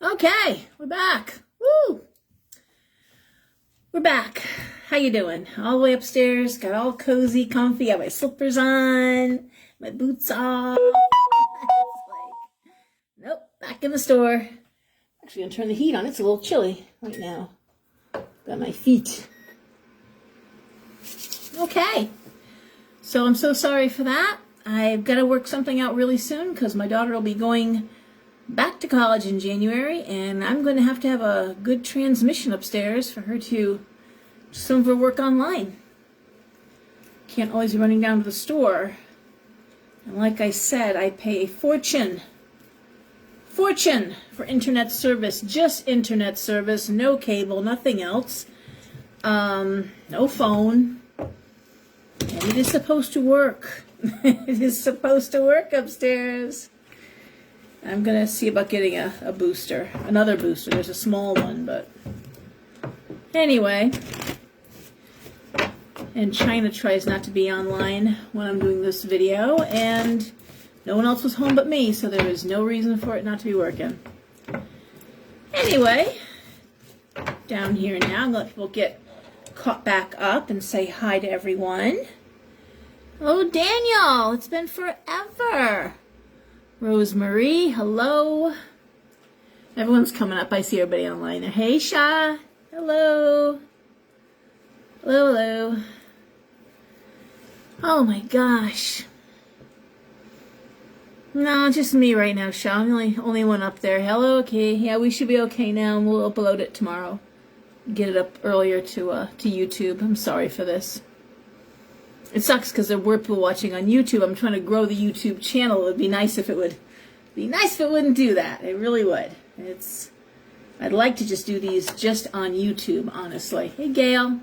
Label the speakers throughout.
Speaker 1: Okay, we're back. Woo! We're back. How you doing? All the way upstairs, got all cozy, comfy, got my slippers on, my boots off. Nope, back in the store. Actually, I'm gonna turn the heat on. It's a little chilly right now. Got my feet. Okay, so I'm so sorry for that. I've got to work something out really soon because my daughter will be going back to college in January, and I'm going to have a good transmission upstairs for her to do some of her work online. Can't always be running down to the store. And like I said, I pay a fortune for internet service, just internet service, no cable, nothing else, no phone, and it is supposed to work. It is supposed to work upstairs. I'm going to see about getting a booster, another booster. There's a small one, but anyway. And China tries not to be online when I'm doing this video, and no one else was home but me, so there is no reason for it not to be working. Anyway, down here now, I'm going to let people get caught back up and say hi to everyone. Oh, Daniel, it's been forever. Rosemarie, hello. Everyone's coming up. I see everybody online there. Hey, Sha. Hello. Hello, hello. Oh, my gosh. No, just me right now, Sha. I'm the only one up there. Hello, okay. Yeah, we should be okay now, and we'll upload it tomorrow. Get it up earlier to YouTube. I'm sorry for this. It sucks because there were people watching on YouTube. I'm trying to grow the YouTube channel. It would be nice if it wouldn't do that. It really would. I'd like to just do these just on YouTube, honestly. Hey, Gail.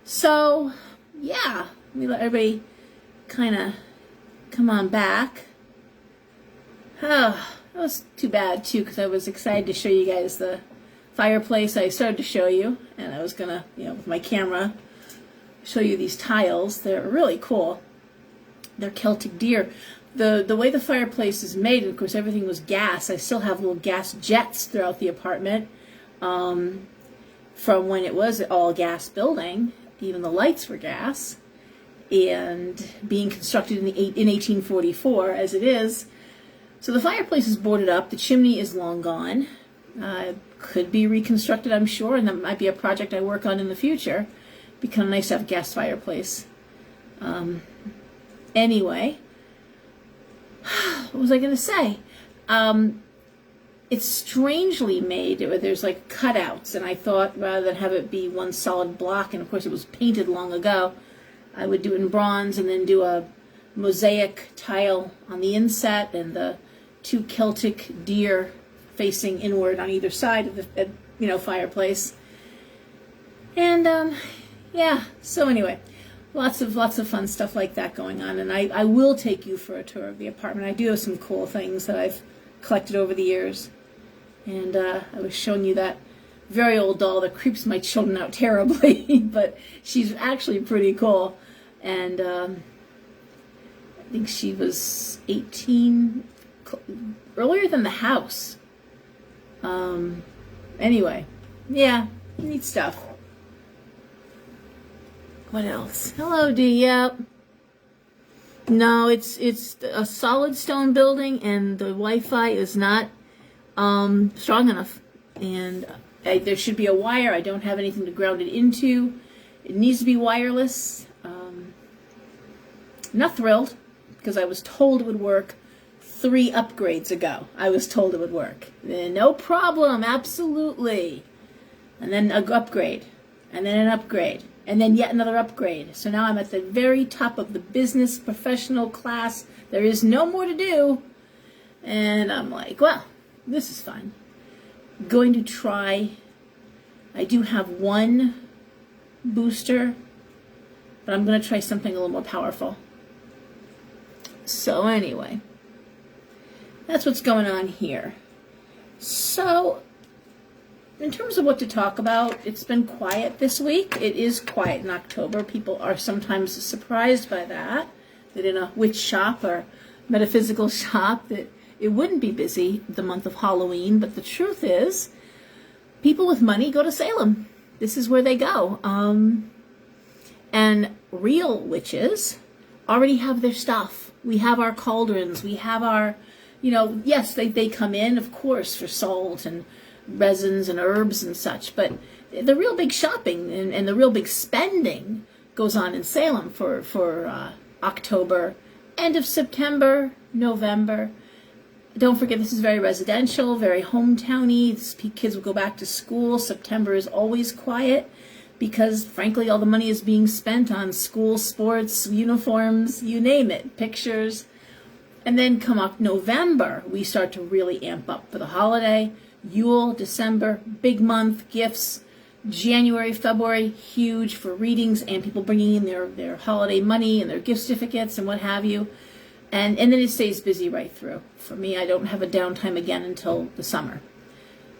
Speaker 1: So, yeah. Let me let everybody kind of come on back. Oh, that was too bad, too, because I was excited to show you guys the fireplace I started to show you. And I was going to, with my camera, show you these tiles. They're really cool. They're Celtic deer. The way the fireplace is made, and of course everything was gas. I still have little gas jets throughout the apartment from when it was an all gas building. Even the lights were gas, and being constructed in 1844 as it is. So the fireplace is boarded up. The chimney is long gone. Could be reconstructed, I'm sure, and that might be a project I work on in the future. Be kind of nice to have a gas fireplace. Anyway, what was I going to say? It's strangely made. There's like cutouts, and I thought rather than have it be one solid block, and of course it was painted long ago, I would do it in bronze and then do a mosaic tile on the inset and the two Celtic deer facing inward on either side of the fireplace. And yeah, so anyway, lots of fun stuff like that going on, and I will take you for a tour of the apartment. I do have some cool things that I've collected over the years, and I was showing you that very old doll that creeps my children out terribly, but she's actually pretty cool, and I think she was 18, earlier than the house. Anyway, yeah, neat stuff. What else? Hello, Dee. Yep. No, it's a solid stone building, and the Wi-Fi is not strong enough. And there should be a wire. I don't have anything to ground it into. It needs to be wireless. Not thrilled, because I was told it would work 3 upgrades ago. I was told it would work. No problem, absolutely. And then an upgrade, and then an upgrade. And then yet another upgrade. So now I'm at the very top of the business professional class. There is no more to do. And I'm like, well, this is fun. Going to try. I do have one booster, but I'm going to try something a little more powerful. So anyway, that's what's going on here. So in terms of what to talk about, it's been quiet this week. It is quiet in October. People are sometimes surprised by that in a witch shop or metaphysical shop that it wouldn't be busy the month of Halloween, but the truth is, people with money go to Salem. This is where they go. And real witches already have their stuff. We have our cauldrons. We have our, yes, they come in, of course, for salt and resins and herbs and such. But the real big shopping and the real big spending goes on in Salem for October, end of September, November. Don't forget, this is very residential, very hometowny. Kids will go back to school. September is always quiet because, frankly, all the money is being spent on school sports, uniforms, you name it, pictures. And then come November, we start to really amp up for the holiday. Yule, December, big month, gifts. January, February, huge for readings and people bringing in their holiday money and their gift certificates and what have you. And then it stays busy right through. For me, I don't have a downtime again until the summer.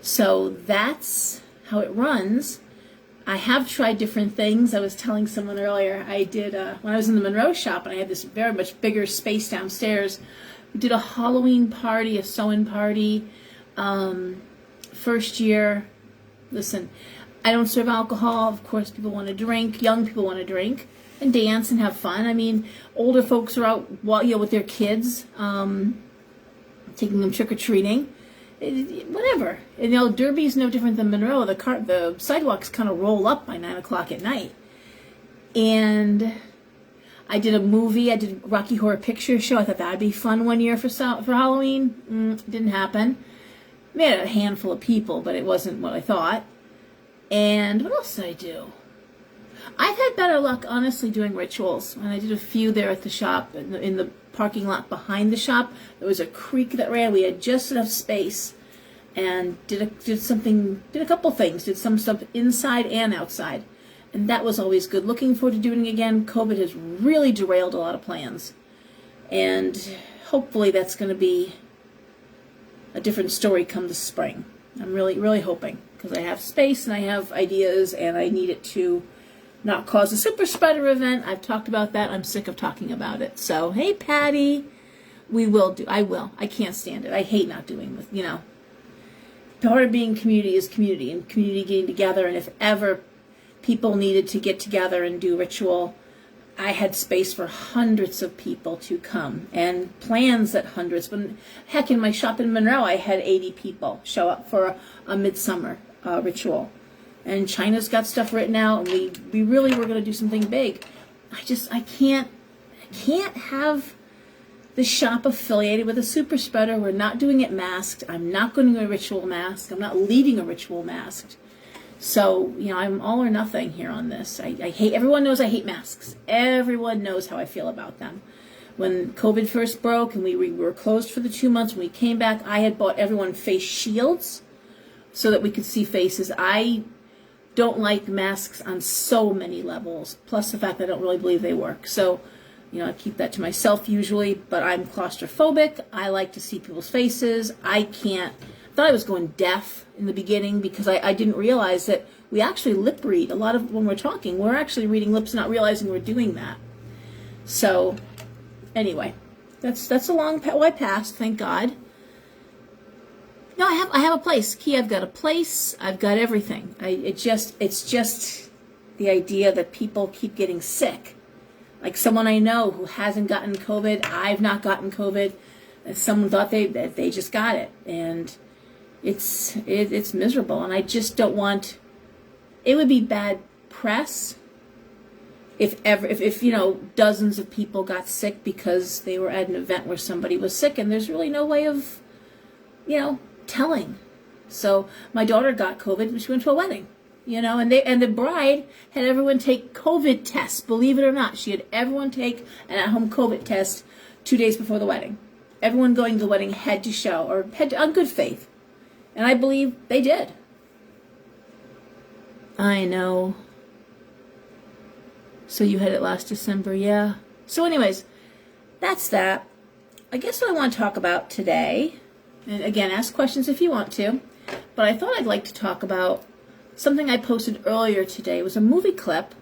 Speaker 1: So that's how it runs. I have tried different things. I was telling someone earlier, I did, when I was in the Monroe shop and I had this very much bigger space downstairs, we did a Halloween party, a sew-in party. First year, listen, I don't serve alcohol. Of course, people want to drink. Young people want to drink and dance and have fun. I mean, older folks are out, with their kids, taking them trick-or-treating, whatever. And Derby's no different than Monroe. The sidewalks kind of roll up by 9 o'clock at night. And I did a movie. I did Rocky Horror Picture Show. I thought that'd be fun one year for Halloween. Didn't happen. We had a handful of people, but it wasn't what I thought. And what else did I do? I've had better luck, honestly, doing rituals. And I did a few there at the shop, in the parking lot behind the shop. There was a creek that ran. We had just enough space, and did a couple things. Did some stuff inside and outside, and that was always good. Looking forward to doing it again. COVID has really derailed a lot of plans, and hopefully that's going to be a different story come the spring. I'm really, really hoping, because I have space and I have ideas and I need it to not cause a super spreader event. I've talked about that. I'm sick of talking about it. So, hey, Patty, I will. I can't stand it. I hate not doing this, Part of being community is community, and community getting together. And if ever people needed to get together and do ritual, I had space for hundreds of people to come, and plans that hundreds. But heck, in my shop in Monroe, I had 80 people show up for a midsummer ritual. And China's got stuff written out, and we really were going to do something big. I can't have the shop affiliated with a super spreader. We're not doing it masked. I'm not going to do a ritual mask. I'm not leading a ritual masked. So, I'm all or nothing here on this. I hate, everyone knows I hate masks. Everyone knows how I feel about them. When COVID first broke and we were closed for the 2 months, when we came back, I had bought everyone face shields so that we could see faces. I don't like masks on so many levels, plus the fact that I don't really believe they work. So, I keep that to myself usually, but I'm claustrophobic. I like to see people's faces. I thought I was going deaf in the beginning because I didn't realize that we actually lip read. A lot of when we're talking, we're actually reading lips, not realizing we're doing that. So, anyway, that's a long I passed, thank God. No, I have a place. Key, I've got a place. I've got everything. It's just the idea that people keep getting sick. Like someone I know who hasn't gotten COVID. I've not gotten COVID. And someone thought they just got it, and it's miserable. And I just don't want. It would be bad press if dozens of people got sick because they were at an event where somebody was sick, and there's really no way of, telling. So my daughter got COVID when she went to a wedding, and the bride had everyone take COVID tests. Believe it or not, she had everyone take an at-home COVID test 2 days before the wedding. Everyone going to the wedding had to show, or had to, on good faith, and I believe they did. I know. So you had it last December, yeah. So anyways, that's that. I guess what I want to talk about today, and again, ask questions if you want to, but I thought I'd like to talk about something I posted earlier today. It was a movie clip.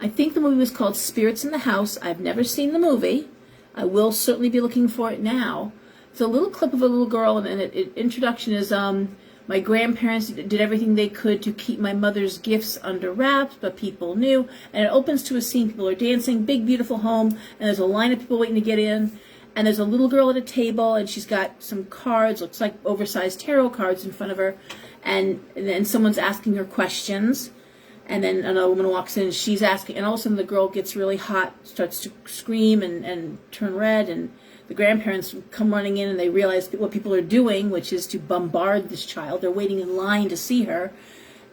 Speaker 1: I think the movie was called Spirits in the House. I've never seen the movie. I will certainly be looking for it now. It's a little clip of a little girl, and introduction is my grandparents did everything they could to keep my mother's gifts under wraps, but people knew. And it opens to a scene. People are dancing, big, beautiful home, and there's a line of people waiting to get in. And there's a little girl at a table, and she's got some cards, looks like oversized tarot cards in front of her. And then someone's asking her questions. And then another woman walks in, and she's asking, and all of a sudden the girl gets really hot, starts to scream and turn red, and the grandparents come running in, and they realize what people are doing, which is to bombard this child. They're waiting in line to see her,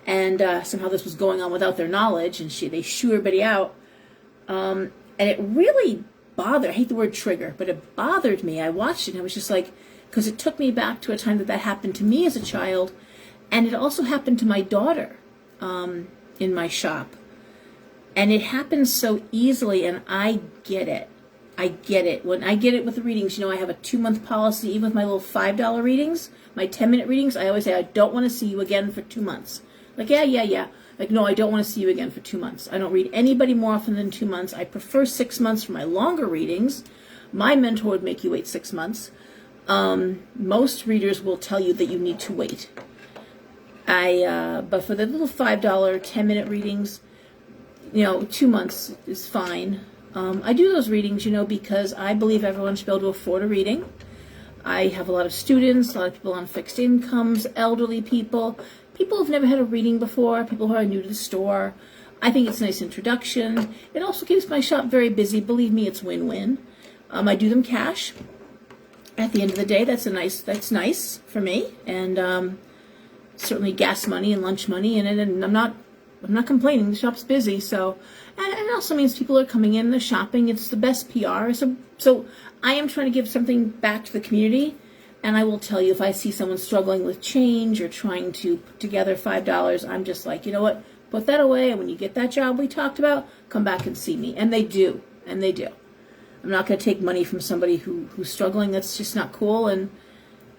Speaker 1: and somehow this was going on without their knowledge, and they shoo everybody out. And it really bothered, I hate the word trigger, but it bothered me. I watched it, and I was just like, because it took me back to a time that happened to me as a child, and it also happened to my daughter in my shop. And it happens so easily, and I get it. I get it. When I get it with the readings, I have a 2-month policy, even with my little $5 readings, my 10-minute readings, I always say, I don't want to see you again for 2 months. Like, yeah. Like, no, I don't want to see you again for 2 months. I don't read anybody more often than 2 months. I prefer 6 months for my longer readings. My mentor would make you wait 6 months. Most readers will tell you that you need to wait. But for the little $5 10-minute readings, 2 months is fine. I do those readings, because I believe everyone should be able to afford a reading. I have a lot of students, a lot of people on fixed incomes, elderly people who've never had a reading before, people who are new to the store. I think it's a nice introduction. It also keeps my shop very busy. Believe me, it's win-win. I do them cash. At the end of the day, that's nice for me, and certainly gas money and lunch money, and I'm not complaining. The shop's busy, so, and it also means people are coming in, they're shopping. It's the best PR. So I am trying to give something back to the community, and I will tell you, if I see someone struggling with change or trying to put together $5, I'm just like, you know what, put that away, and when you get that job we talked about, come back and see me. And they do. I'm not going to take money from somebody who's struggling. That's just not cool, and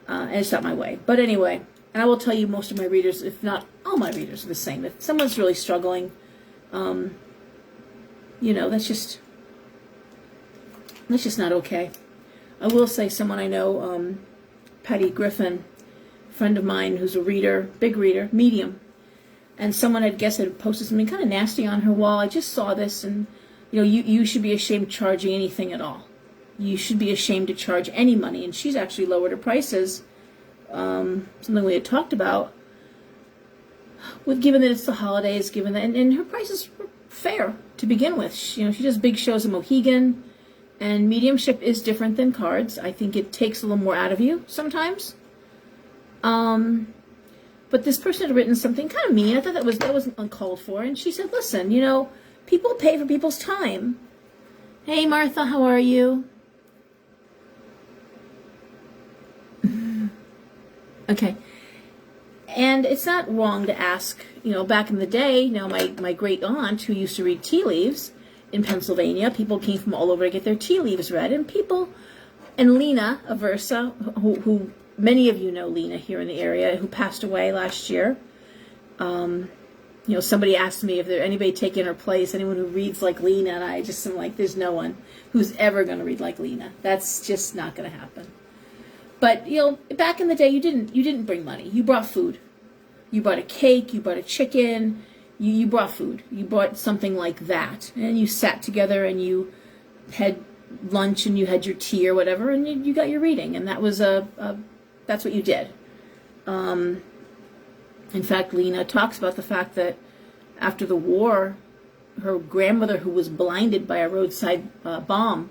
Speaker 1: it's not my way. But anyway, and I will tell you, most of my readers, if not all my readers, are the same. If someone's really struggling, that's just not okay. I will say, someone I know, Patty Griffin, a friend of mine who's a reader, big reader, medium, and someone had posted something kind of nasty on her wall. I just saw this, and you should be ashamed charging anything at all. You should be ashamed to charge any money, and she's actually lowered her prices. Something we had talked about, given that it's the holidays, given that, and her prices were fair to begin with. She does big shows in Mohegan, and mediumship is different than cards. I think it takes a little more out of you sometimes. But this person had written something kind of mean. I thought that wasn't uncalled for, and she said, "Listen, people pay for people's time." Hey, Martha, how are you? Okay. And it's not wrong to ask, back in the day, my great aunt who used to read tea leaves in Pennsylvania, people came from all over to get their tea leaves read, and Lena Aversa, who many of you know Lena here in the area, who passed away last year. Somebody asked me if there's anybody taking her place, anyone who reads like Lena, and I just am like, there's no one who's ever going to read like Lena. That's just not going to happen. But, back in the day, you didn't bring money. You brought food. You brought a cake, you brought a chicken, you brought food. You brought something like that. And you sat together and you had lunch and you had your tea or whatever, and you got your reading. And that was that's what you did. In fact, Lena talks about the fact that after the war, her grandmother, who was blinded by a roadside bomb,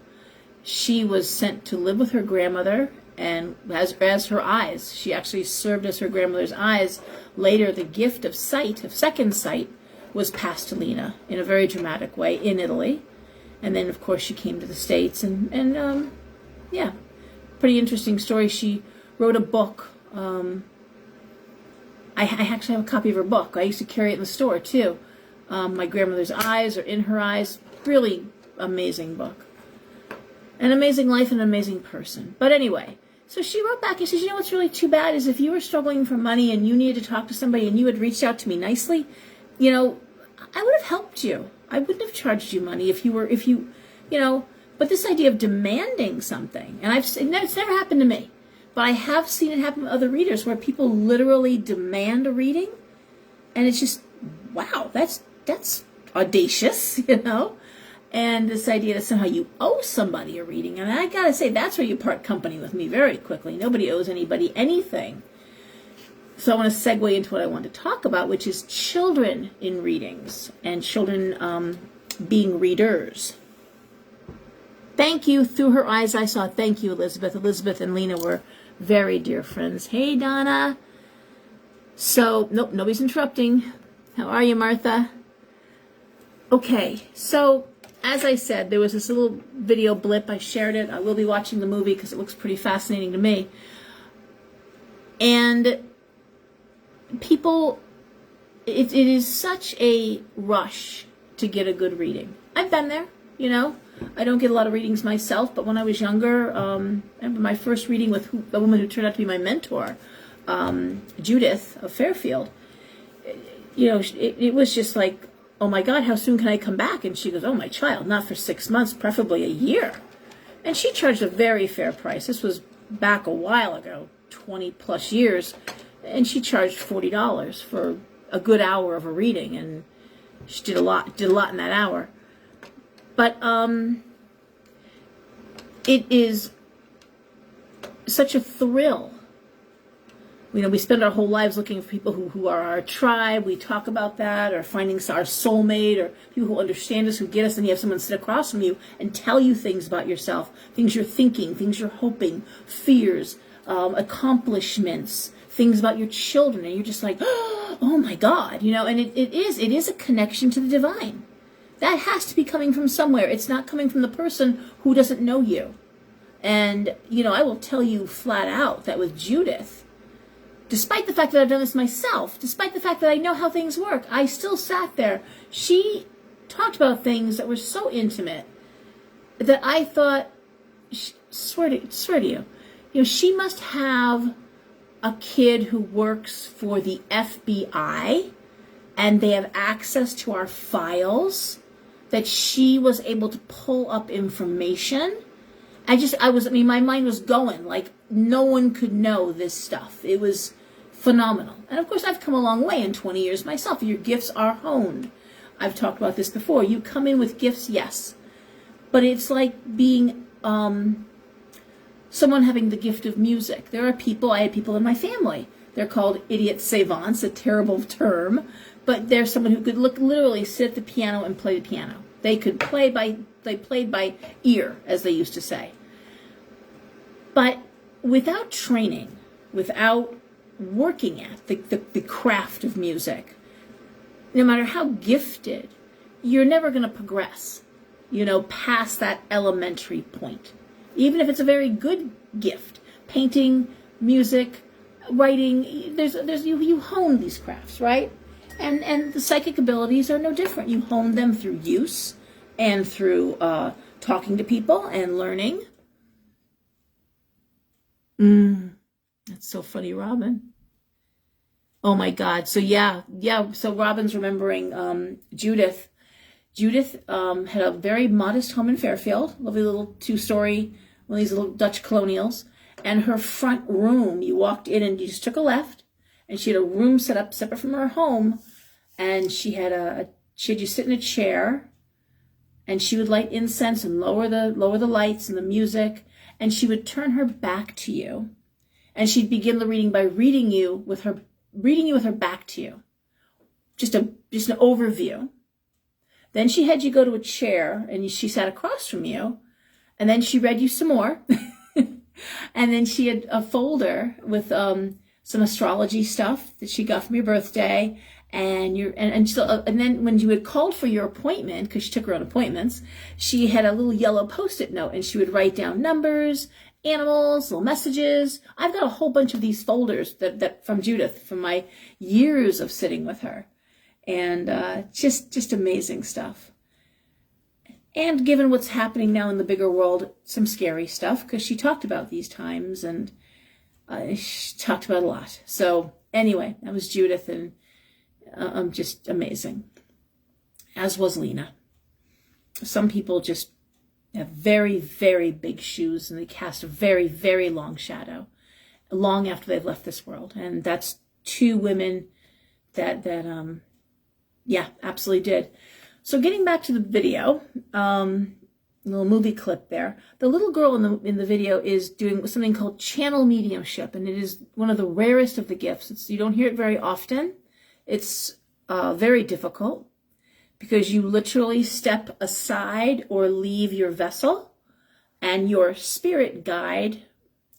Speaker 1: she was sent to live with her grandmother, and as her eyes. She actually served as her grandmother's eyes. Later, the gift of second sight, was passed to Lena in a very dramatic way in Italy. And then, of course, she came to the States, and yeah, pretty interesting story. She wrote a book. I actually have a copy of her book. I used to carry it in the store, too. My Grandmother's Eyes, or In Her Eyes. Really amazing book. An amazing life and an amazing person. But anyway, so she wrote back and says, what's really too bad is if you were struggling for money and you needed to talk to somebody and you had reached out to me nicely, I would have helped you. I wouldn't have charged you money if you, but this idea of demanding something, and it's never happened to me. But I have seen it happen with other readers where people literally demand a reading, and it's just, wow, that's audacious, And this idea that somehow you owe somebody a reading, and I gotta say, that's where you part company with me very quickly. Nobody owes anybody anything. So I want to segue into what I want to talk about, which is children in readings and children being readers. Thank you. Through her eyes I saw. Thank you, Elizabeth. Elizabeth and Lena were very dear friends. Hey, Donna. So, nope, nobody's interrupting. How are you, Martha? Okay, so as I said, there was this little video blip. I shared it. I will be watching the movie because it looks pretty fascinating to me. And people, it is such a rush to get a good reading. I've been there, I don't get a lot of readings myself, but when I was younger, I remember my first reading with a woman who turned out to be my mentor, Judith of Fairfield. It was just like, oh my God, how soon can I come back? And she goes, oh, my child, not for 6 months, preferably a year. And she charged a very fair price. This was back a while ago, 20 plus years. And she charged $40 for a good hour of a reading. And she did a lot in that hour. But it is such a thrill. We spend our whole lives looking for people who are our tribe. We talk about that, or finding our soulmate, or people who understand us, who get us, and you have someone sit across from you and tell you things about yourself, things you're thinking, things you're hoping, fears, accomplishments, things about your children, and you're just like, oh my God, and it is a connection to the divine. That has to be coming from somewhere. It's not coming from the person who doesn't know you. And, I will tell you flat out that with Judith, despite the fact that I've done this myself, despite the fact that I know how things work, I still sat there. She talked about things that were so intimate that I thought, swear to you, she must have a kid who works for the FBI and they have access to our files, that she was able to pull up information. My mind was going, like, no one could know this stuff. It was phenomenal. And of course, I've come a long way in 20 years myself. Your gifts are honed. I've talked about this before. You come in with gifts, yes. But it's like being someone having the gift of music. I had people in my family. They're called idiot savants, a terrible term. But they're someone who could literally sit at the piano and play the piano. They played by ear, as they used to say. But without training, without working at the craft of music, no matter how gifted, you're never going to progress, past that elementary point. Even if it's a very good gift, painting, music, writing, you hone these crafts, right? And the psychic abilities are no different. You hone them through use and through talking to people and learning. That's so funny, Robin. Oh my God. So yeah. So Robin's remembering Judith. Judith had a very modest home in Fairfield, lovely little 2-story, one of these little Dutch colonials. And her front room, you walked in and you just took a left, and she had a room set up separate from her home, and she had you sit in a chair, and she would light incense and lower the lights and the music, and she would turn her back to you, and she'd begin the reading by reading you with her back to you, just an overview. Then she had you go to a chair, and she sat across from you, and then she read you some more. And then she had a folder with some astrology stuff that she got from your birthday, and then when you had called for your appointment, because she took her own appointments, she had a little yellow Post-it note, and she would write down numbers, animals, little messages. I've got a whole bunch of these folders that from Judith, from my years of sitting with her, and just amazing stuff. And given what's happening now in the bigger world, some scary stuff, because she talked about these times, and she talked about a lot. So anyway, that was Judith, and just amazing. As was Lena. Some people just have very, very big shoes, and they cast a very, very long shadow. long after they've left this world. And that's two women that yeah, absolutely did. So getting back to the video, little movie clip there. The little girl in the video is doing something called channel mediumship, and it is one of the rarest of the gifts. You don't hear it very often. It's very difficult because you literally step aside or leave your vessel, and your spirit guide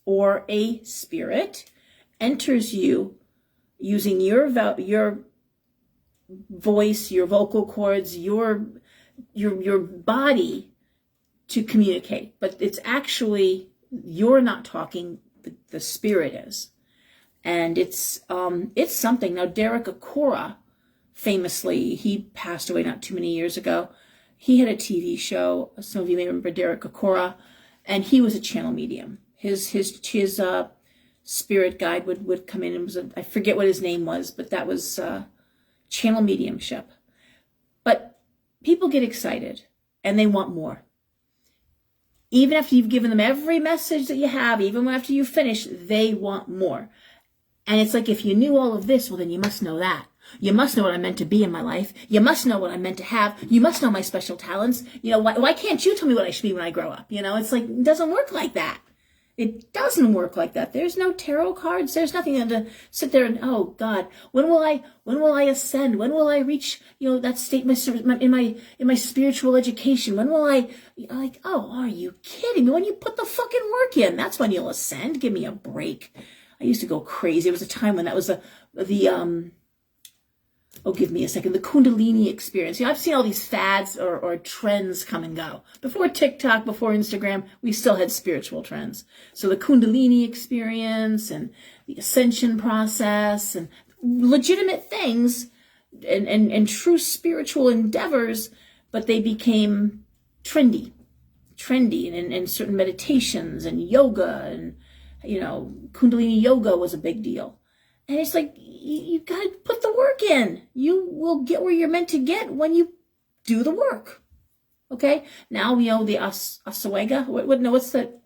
Speaker 1: or a spirit enters you using your voice, your vocal cords, your body to communicate. But it's actually, you're not talking, the spirit is. And it's something. Now, Derek Acora, famously, he passed away not too many years ago. He had a TV show. Some of you may remember Derek Acora, and he was a channel medium. His spirit guide would come in and I forget what his name was, but that was channel mediumship. But people get excited and they want more. Even after you've given them every message that you have, even after you finish, they want more. And it's like, if you knew all of this, well, then you must know that. You must know what I'm meant to be in my life. You must know what I'm meant to have. You must know my special talents. Why can't you tell me what I should be when I grow up? It's like, it doesn't work like that. It doesn't work like that. There's no tarot cards. There's nothing to sit there and, oh God, when will I ascend? When will I reach, that state in my spiritual education? When will I, oh, are you kidding me? When you put the fucking work in, that's when you'll ascend. Give me a break. I used to go crazy. There was a time when that was give me a second, the Kundalini experience. I've seen all these fads or trends come and go. Before TikTok, before Instagram, we still had spiritual trends. So the Kundalini experience and the ascension process and legitimate things and true spiritual endeavors, but they became trendy and certain meditations and yoga and, Kundalini yoga was a big deal. And it's like, you got to put the work in. You will get where you're meant to get when you do the work. Okay? Now we know the Asawega. What's that?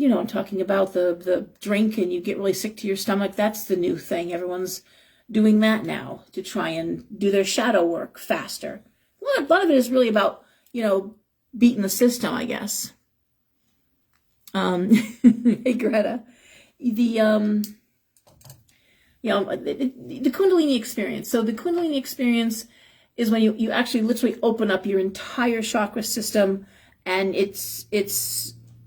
Speaker 1: I'm talking about the drink and you get really sick to your stomach. That's the new thing. Everyone's doing that now to try and do their shadow work faster. A lot of it is really about, beating the system, I guess. Hey, Greta. The Kundalini experience. So the Kundalini experience is when you actually literally open up your entire chakra system, and it's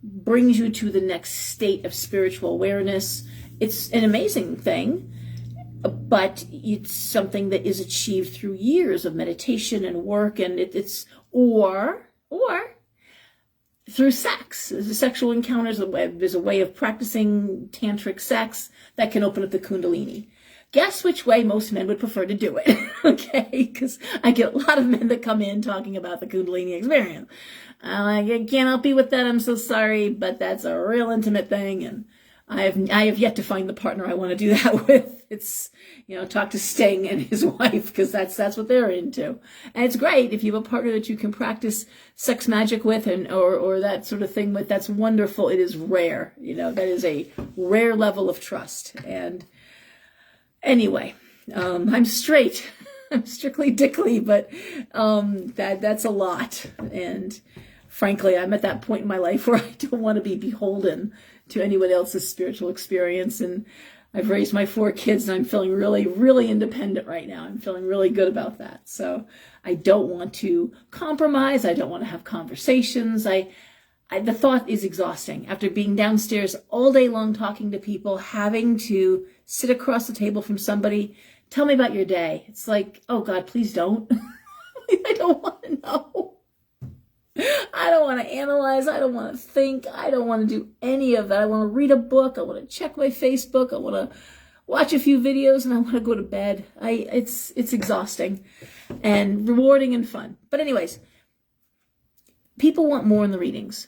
Speaker 1: brings you to the next state of spiritual awareness. It's an amazing thing, but it's something that is achieved through years of meditation and work, and it's or through sex. The sexual encounters, there's a way of practicing tantric sex that can open up the Kundalini. Guess which way most men would prefer to do it, okay? Because I get a lot of men that come in talking about the Kundalini experience. I'm like, I can't help you with that, I'm so sorry, but that's a real intimate thing, and I have yet to find the partner I want to do that with. It's, talk to Sting and his wife, because that's what they're into. And it's great if you have a partner that you can practice sex magic with or that sort of thing with. That's wonderful. It is rare. That is a rare level of trust. And anyway, I'm straight. I'm strictly dickly, but that's a lot. And frankly, I'm at that point in my life where I don't want to be beholden to anyone else's spiritual experience. And I've raised my 4 kids, and I'm feeling really, really independent right now. I'm feeling really good about that. So I don't want to compromise. I don't want to have conversations. The thought is exhausting. After being downstairs all day long talking to people, having to sit across the table from somebody, tell me about your day. It's like, oh God, please don't. I don't want to know. I don't want to analyze. I don't want to think. I don't want to do any of that. I want to read a book. I want to check my Facebook. I want to watch a few videos, and I want to go to bed. It's exhausting and rewarding and fun. But anyways, people want more in the readings.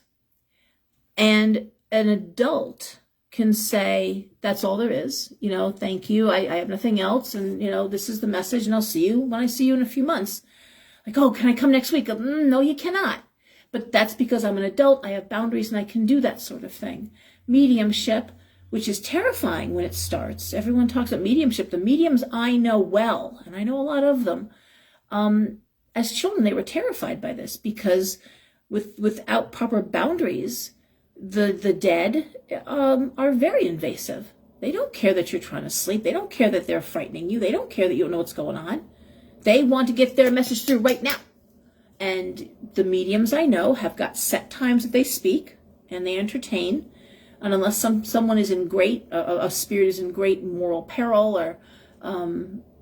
Speaker 1: And an adult can say, that's all there is. Thank you. I have nothing else. And, this is the message, and I'll see you when I see you in a few months. Like, oh, can I come next week? No, you cannot. But that's because I'm an adult, I have boundaries, and I can do that sort of thing. Mediumship, which is terrifying when it starts. Everyone talks about mediumship. The mediums I know well, and I know a lot of them, as children, they were terrified by this because without proper boundaries, the dead are very invasive. They don't care that you're trying to sleep. They don't care that they're frightening you. They don't care that you don't know what's going on. They want to get their message through right now. And the mediums I know have got set times that they speak and they entertain. And unless someone is in a spirit is in great moral peril or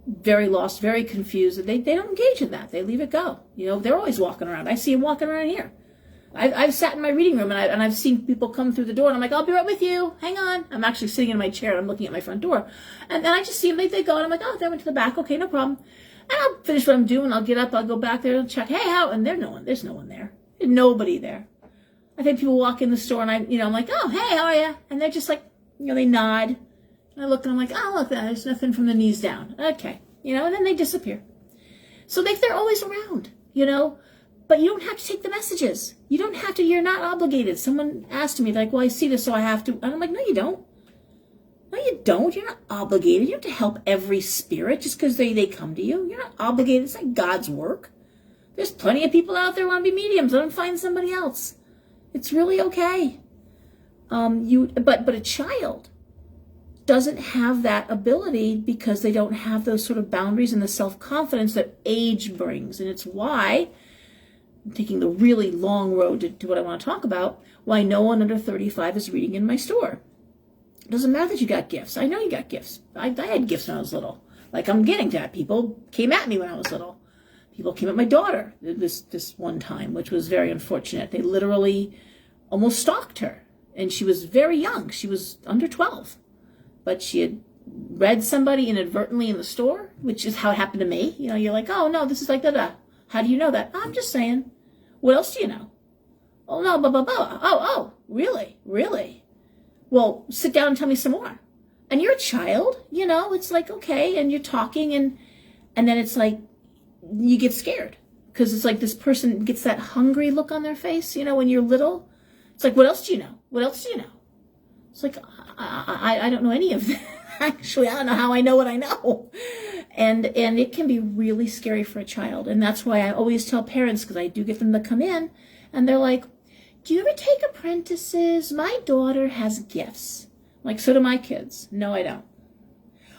Speaker 1: very lost, very confused, they don't engage in that. They leave it go. They're always walking around. I see them walking around here. I've sat in my reading room and I've seen people come through the door and I'm like, I'll be right with you. Hang on. I'm actually sitting in my chair and I'm looking at my front door. And then I just see them, they go and I'm like, oh, they went to the back. Okay, no problem. And I'll finish what I'm doing. I'll get up. I'll go back there and check. Hey, how? And there's no one there. There's nobody there. I think people walk in the store and I'm like, oh, hey, how are you? And they're just like, they nod. And I look and I'm like, oh, look, there's nothing from the knees down. Okay. And then they disappear. So they're always around, but you don't have to take the messages. You don't have to, you're not obligated. Someone asked me, like, well, I see this, so I have to. And I'm like, no, you don't. No, you don't. You're not obligated. You don't have to help every spirit just because they come to you. You're not obligated. It's like God's work. There's plenty of people out there who want to be mediums. Let them find somebody else. It's really okay. But a child doesn't have that ability because they don't have those sort of boundaries and the self-confidence that age brings. And it's why, I'm taking the really long road to what I want to talk about, why no one under 35 is reading in my store. It doesn't matter that you got gifts. I know you got gifts. I had gifts when I was little. Like I'm getting to that. People came at me when I was little. People came at my daughter this one time, which was very unfortunate. They literally almost stalked her. And she was very young. She was under 12. But she had read somebody inadvertently in the store, which is how it happened to me. You're like, oh, no, this is like da-da. How do you know that? I'm just saying. What else do you know? Oh, no, blah, blah, blah. Oh, really? Really? Well, sit down and tell me some more. And you're a child, it's like, okay, and you're talking, and then it's like, you get scared. Because it's like this person gets that hungry look on their face, when you're little. It's like, what else do you know? What else do you know? It's like, I don't know any of that. Actually, I don't know how I know what I know. And it can be really scary for a child. And that's why I always tell parents, because I do get them to come in, and they're like, do you ever take apprentices? My daughter has gifts. I'm like, so do my kids. No, I don't.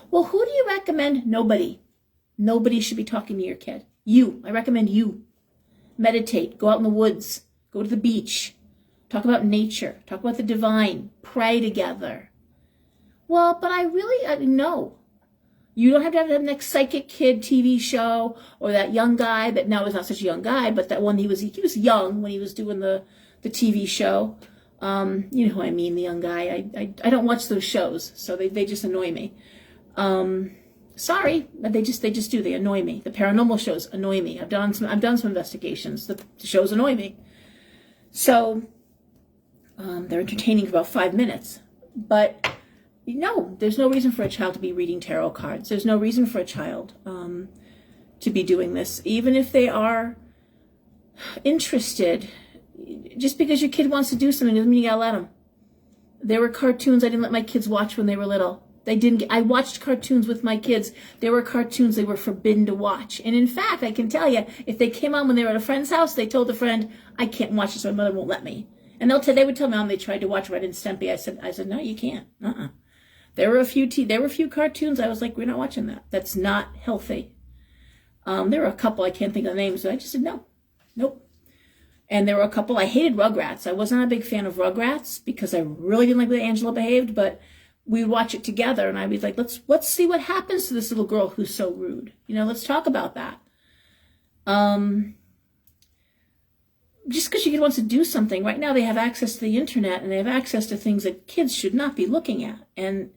Speaker 1: Well, who do you recommend? Nobody. Nobody should be talking to your kid. You. I recommend you. Meditate. Go out in the woods. Go to the beach. Talk about nature. Talk about the divine. Pray together. Well, but I really, no. You don't have to have the next Psychic Kid TV show or that young guy that now is not such a young guy, but that one he was young when he was doing the TV show. You know who I mean, the young guy. I don't watch those shows, so they just annoy me. Sorry, but they just do. They annoy me. The paranormal shows annoy me. I've done some investigations. The shows annoy me. So they're entertaining for about 5 minutes, but no, there's no reason for a child to be reading tarot cards. There's no reason for a child to be doing this, even if they are interested. Just because your kid wants to do something doesn't mean you gotta let them. There were cartoons I didn't let my kids watch when they were little. I watched cartoons with my kids. There were cartoons they were forbidden to watch. And in fact, I can tell you, if they came on when they were at a friend's house, they told a friend, I can't watch this, my mother won't let me. And they would tell me, Mom, they tried to watch Red and Stimpy. I said, no, you can't. There were a few cartoons I was like, we're not watching that. That's not healthy. There were a couple, I can't think of the names, so I just said, nope. And there were a couple, I hated Rugrats. I was not a big fan of Rugrats because I really didn't like the way Angela behaved, but we would watch it together and I'd be like, let's see what happens to this little girl who's so rude. Let's talk about that. Just because your kid wants to do something, right now they have access to the internet and they have access to things that kids should not be looking at. And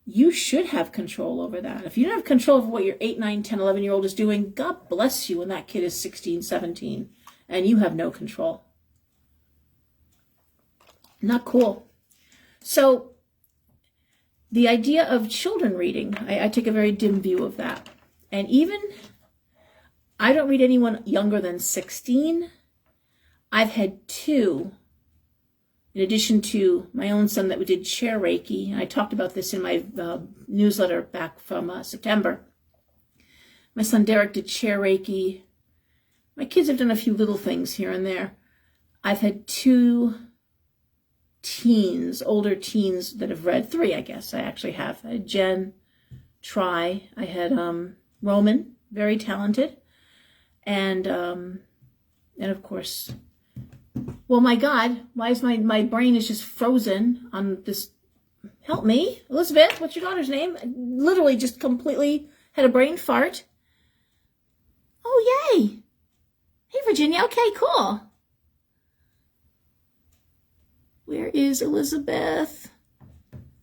Speaker 1: you should have control over that. If you don't have control over what your 8, 9, 10, 11-year-old is doing, God bless you when that kid is 16, 17. And you have no control. Not cool. So the idea of children reading, I take a very dim view of that. And even, I don't read anyone younger than 16. I've had 2 in addition to my own son that we did chair Reiki, and I talked about this in my newsletter back from September. My son Derek did chair Reiki. My kids have done a few little things here and there. I've had 2 teens, older teens that have read, 3, I guess I actually have. I had Jen try. I had Roman, very talented. And of course, well, my God, why is my brain is just frozen on this? Help me. Elizabeth, what's your daughter's name? I literally just completely had a brain fart. Oh, yay. Hey, Virginia. Okay, cool. Where is Elizabeth?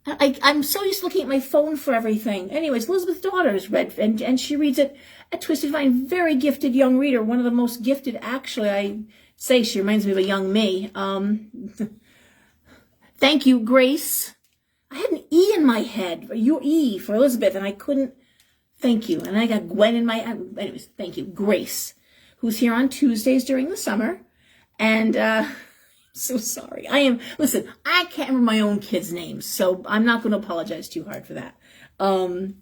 Speaker 1: I'm so used to looking at my phone for everything. Anyways, Elizabeth's daughter has read, and she reads it at Twisted Vine. Very gifted young reader. One of the most gifted, actually. I say she reminds me of a young me. Thank you, Grace. I had an E in my head. Your E for Elizabeth, and I couldn't. Thank you. And I got Gwen in my... Anyways, thank you. Grace, who's here on Tuesdays during the summer. And... so sorry. Listen, I can't remember my own kids' names, so I'm not going to apologize too hard for that. In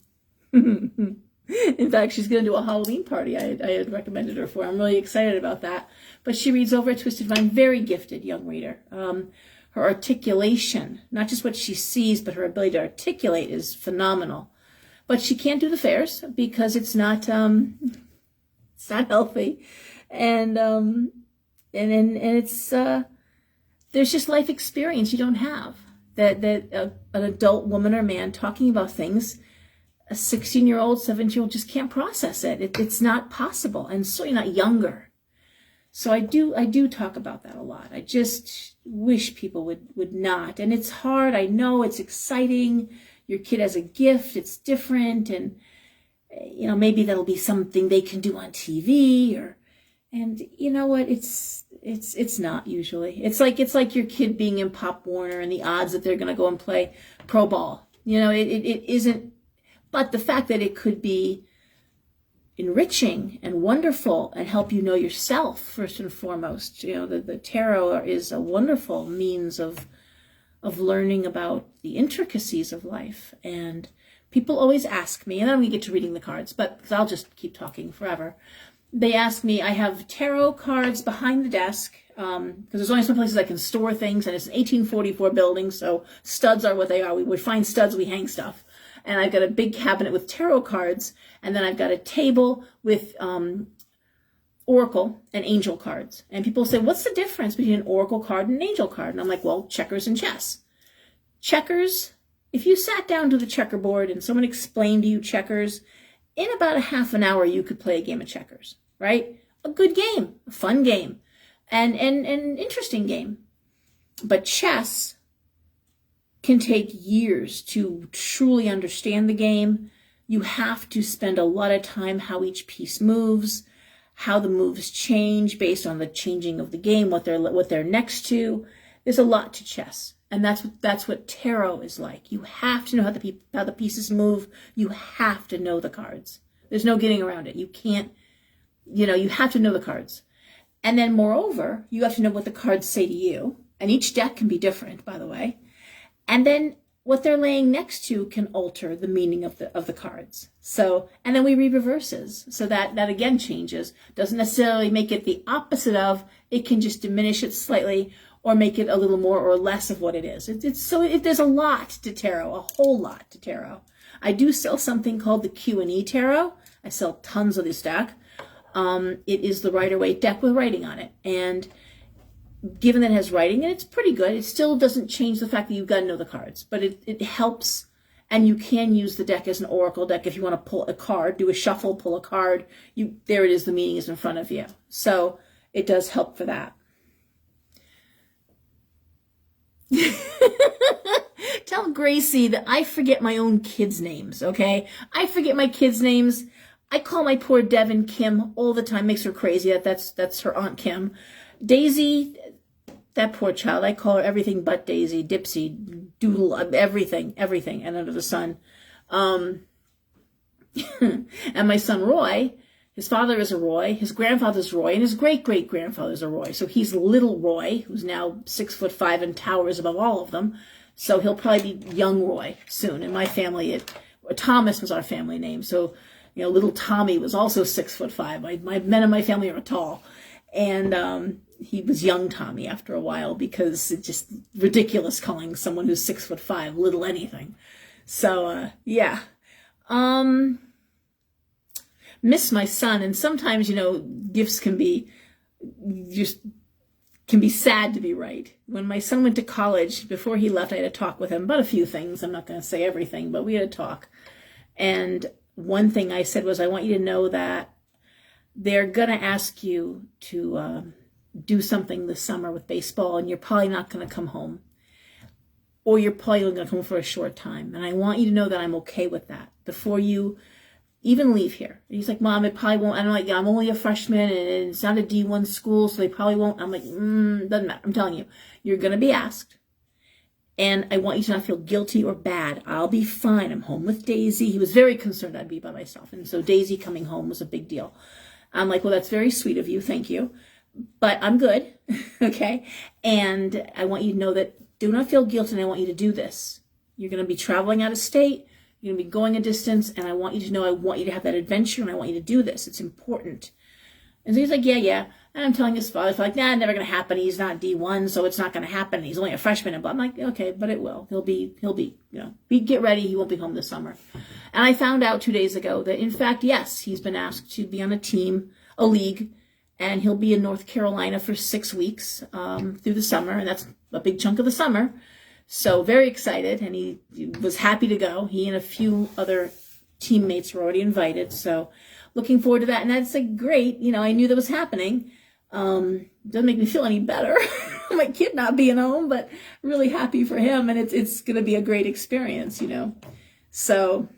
Speaker 1: fact, she's going to do a Halloween party I had recommended her for. I'm really excited about that. But she reads over at Twisted Vine, very gifted young reader. Her articulation, not just what she sees, but her ability to articulate is phenomenal. But she can't do the fairs because it's not healthy. And it's... there's just life experience you don't have. That an adult woman or man talking about things, a 16-year-old, 17-year-old just can't process it. It's not possible, and so you're not younger. So I do talk about that a lot. I just wish people would not. And it's hard. I know it's exciting. Your kid has a gift. It's different, and maybe that'll be something they can do on TV and you know what? It's not usually. It's like your kid being in Pop Warner and the odds that they're going to go and play pro ball. It isn't. But the fact that it could be enriching and wonderful and help you know yourself first and foremost. The tarot is a wonderful means of learning about the intricacies of life. And people always ask me, and then we get to reading the cards, but because I'll just keep talking forever. They ask me, I have tarot cards behind the desk, because there's only some places I can store things, and it's an 1844 building, so studs are what they are. We would find studs, we hang stuff. And I've got a big cabinet with tarot cards, and then I've got a table with oracle and angel cards. And people say, what's the difference between an oracle card and an angel card? And I'm like, well, checkers and chess. Checkers, if you sat down to the checkerboard and someone explained to you checkers, in about a half an hour, you could play a game of checkers. Right? A good game, a fun game, and an interesting game. But chess can take years to truly understand the game. You have to spend a lot of time how each piece moves, how the moves change based on the changing of the game, what they're next to. There's a lot to chess, and that's what tarot is like. You have to know how the pieces move. You have to know the cards. There's no getting around it. You can't. You have to know the cards. And then moreover, you have to know what the cards say to you. And each deck can be different, by the way. And then what they're laying next to can alter the meaning of the cards. So, and then we read reverses. So that again changes. Doesn't necessarily make it the opposite of, it can just diminish it slightly or make it a little more or less of what it is. There's a lot to tarot, a whole lot to tarot. I do sell something called the Q&E tarot. I sell tons of this deck. It is the Rider-Waite deck with writing on it. And given that it has writing, and it's pretty good, it still doesn't change the fact that you've got to know the cards. But it helps, and you can use the deck as an oracle deck if you want to pull a card, do a shuffle, pull a card. There it is, the meaning is in front of you. So it does help for that. Tell Gracie that I forget my own kids' names, okay? I forget my kids' names. I call my poor Devin Kim all the time. Makes her crazy. That's her Aunt Kim. Daisy, that poor child. I call her everything but Daisy, Dipsy, Doodle, everything, and under the sun. And my son Roy, His father is a Roy, his grandfather's Roy, and his great-great-grandfather's a Roy. So he's little Roy, who's now 6'5" and towers above all of them. So he'll probably be young Roy soon. In my family, Thomas was our family name. So, little Tommy was also 6'5". My men in my family are tall. And he was young Tommy after a while, because it's just ridiculous calling someone who's 6'5" little anything. So, yeah. Miss my son, and sometimes, gifts can be sad to be right. When my son went to college, before he left, I had a talk with him about a few things. I'm not going to say everything, but we had a talk. And one thing I said was, I want you to know that they're going to ask you to do something this summer with baseball, and you're probably not going to come home. Or you're probably going to come home for a short time. And I want you to know that I'm okay with that before you even leave here. And he's like, Mom, it probably won't. I'm like, I'm only a freshman, and it's not a D1 school, so they probably won't. I'm like, doesn't matter. I'm telling you, you're going to be asked. And I want you to not feel guilty or bad. I'll be fine. I'm home with Daisy. He was very concerned I'd be by myself. And so Daisy coming home was a big deal. I'm like, well, that's very sweet of you. Thank you. But I'm good. Okay. And I want you to know that do not feel guilty, and I want you to do this. You're going to be traveling out of state. You're going to be going a distance, and I want you to know I want you to have that adventure, and I want you to do this. It's important. And so he's like, yeah. And I'm telling his father, like, nah, never going to happen. He's not D1, so it's not going to happen. He's only a freshman. And I'm like, okay, but it will. He'll be, get ready. He won't be home this summer. And I found out 2 days ago that, in fact, yes, he's been asked to be on a team, a league, and he'll be in North Carolina for 6 weeks through the summer, and that's a big chunk of the summer. So very excited, and he was happy to go. He and a few other teammates were already invited, so looking forward to that. And that's like great. I knew that was happening. Doesn't make me feel any better. My kid not being home, but really happy for him, and it's going to be a great experience, So,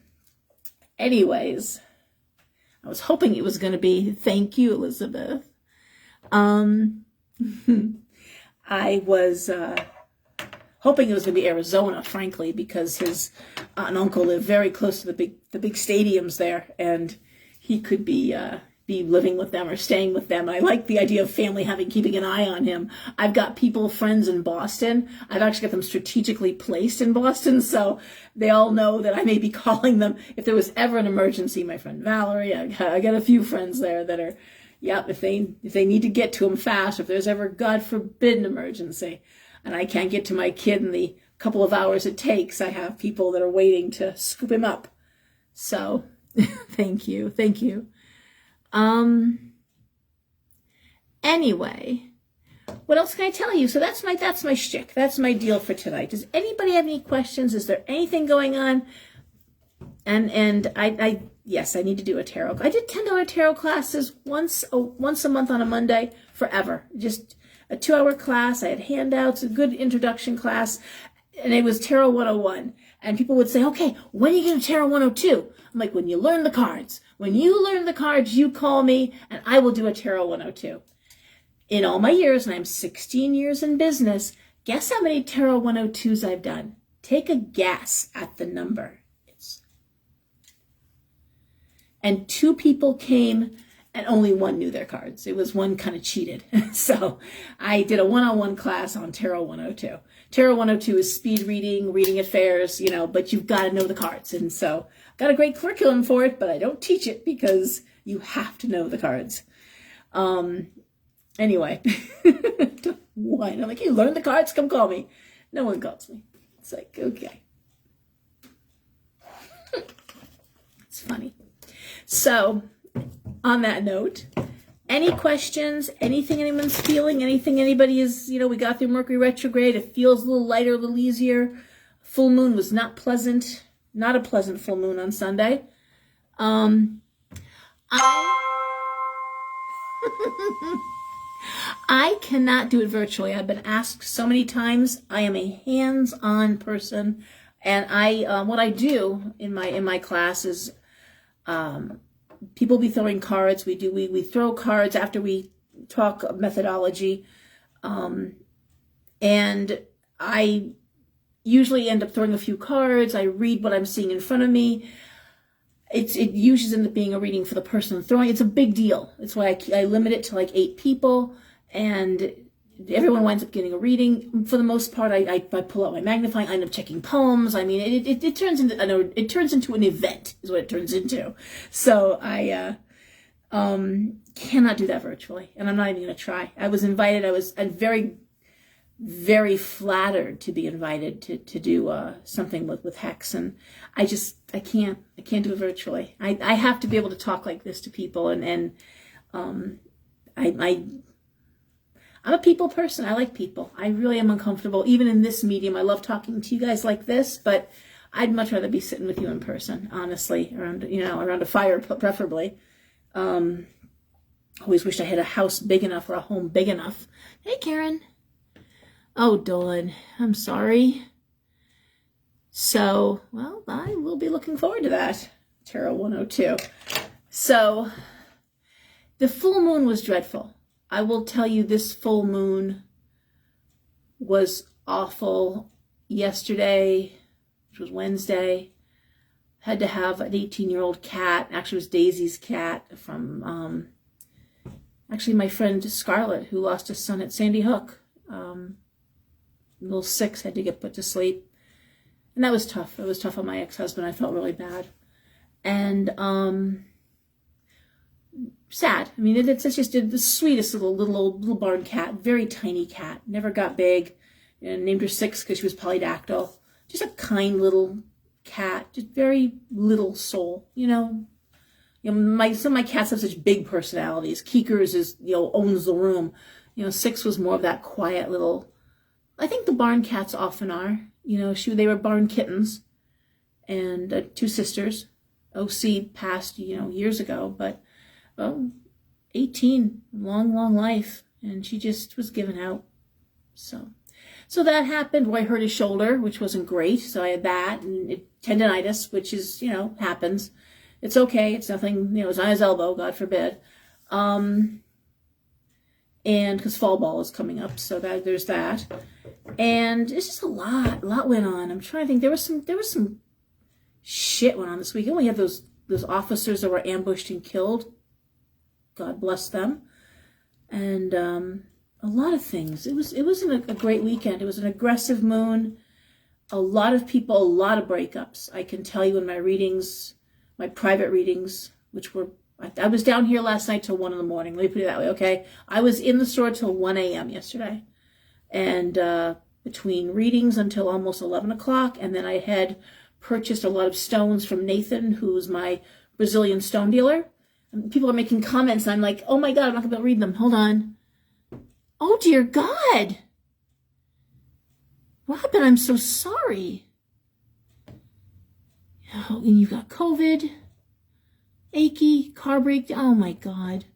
Speaker 1: anyways, I was hoping it was going to be thank you, Elizabeth. I was hoping it was going to be Arizona, frankly, because his aunt and uncle live very close to the big stadiums there, and he could be living with them or staying with them. I like the idea of family keeping an eye on him. I've got friends in Boston. I've actually got them strategically placed in Boston, so they all know that I may be calling them if there was ever an emergency. My friend Valerie, I got a few friends there that are, if they need to get to him fast, if there's ever, God forbid, an emergency, and I can't get to my kid in the couple of hours it takes, I have people that are waiting to scoop him up. So, thank you. Anyway, what else can I tell you? So that's my shtick. That's my deal for tonight. Does anybody have any questions? Is there anything going on? And yes, I need to do a tarot. I did $10 tarot classes once a month on a Monday forever. Just a 2-hour class. I had handouts, a good introduction class, and it was Tarot 101. And people would say, okay, when are you going to Tarot 102? I'm like, when you learn the cards. When you learn the cards, you call me, and I will do a Tarot 102. In all my years, and I'm 16 years in business, guess how many Tarot 102s I've done? Take a guess at the number. And 2 people came, and only one knew their cards. It was one kind of cheated. So I did a one-on-one class on Tarot 102. Tarot 102 is speed reading at fairs, but you've got to know the cards. And so I've got a great curriculum for it, but I don't teach it because you have to know the cards. Anyway, what? I'm like, you learn the cards? Come call me. No one calls me. It's like, okay. It's funny. So, on that note, any questions, anything anyone's feeling, anything anybody is, we got through Mercury retrograde, it feels a little lighter, a little easier. Full moon was not pleasant, not a pleasant full moon on Sunday. I cannot do it virtually. I've been asked so many times. I am a hands-on person, and what I do in my class is people be throwing cards. We throw cards after we talk methodology, and I usually end up throwing a few cards. I read what I'm seeing in front of me. it usually ends up being a reading for the person throwing. It's a big deal. It's why I limit it to like 8 people, and everyone winds up getting a reading. For the most part, I pull out my magnifying. I end up checking poems. I mean, it turns into an event, is what it turns into. So I cannot do that virtually, and I'm not even going to try. I was invited. I'm very, very flattered to be invited to do something with Hex, and I can't do it virtually. I have to be able to talk like this to people, and I'm a people person. I like people. I really am uncomfortable, even in this medium. I love talking to you guys like this, but I'd much rather be sitting with you in person, honestly, around a fire, preferably. Always wished I had a house big enough or a home big enough. Hey, Karen. Oh, Dawn, I'm sorry. So, well, I will be looking forward to that. Tarot 102. So, the full moon was dreadful. I will tell you, this full moon was awful. Yesterday, which was Wednesday, had to have an 18-year-old cat. Actually, it was Daisy's cat from, actually my friend Scarlett, who lost a son at Sandy Hook. Little 6 had to get put to sleep. And that was tough. It was tough on my ex-husband. I felt really bad. And, sad. I mean, it's just the sweetest little barn cat, very tiny cat, never got big, and named her 6 because she was polydactyl. Just a kind little cat, just very little soul, some of my cats have such big personalities. Keekers owns the room. 6 was more of that quiet little, I think the barn cats often are, they were barn kittens, and 2 sisters. OC passed, years ago, but 18, long life, and she just was given out. So that happened. Roy hurt his shoulder, which wasn't great. So I had that, and tendonitis, which is, happens. It's okay. It's nothing, it's not his elbow, God forbid. And because fall ball is coming up, so there's that. And it's just a lot went on. I'm trying to think. There was some shit went on this weekend. We had those officers that were ambushed and killed. God bless them. And a lot of things. It wasn't a great weekend. It was an aggressive moon. A lot of people, a lot of breakups. I can tell you in my readings, my private readings, which were, I was down here last night till 1 a.m. Let me put it that way, okay? I was in the store till 1 a.m. yesterday. And between readings until almost 11 o'clock, and then I had purchased a lot of stones from Nathan, who's my Brazilian stone dealer. And people are making comments, and I'm like, oh my God, I'm not going to be able to read them. Hold on. Oh, dear God. Robin, I'm so sorry. Oh, and you got COVID. Achy, car breakdown. Oh, my God.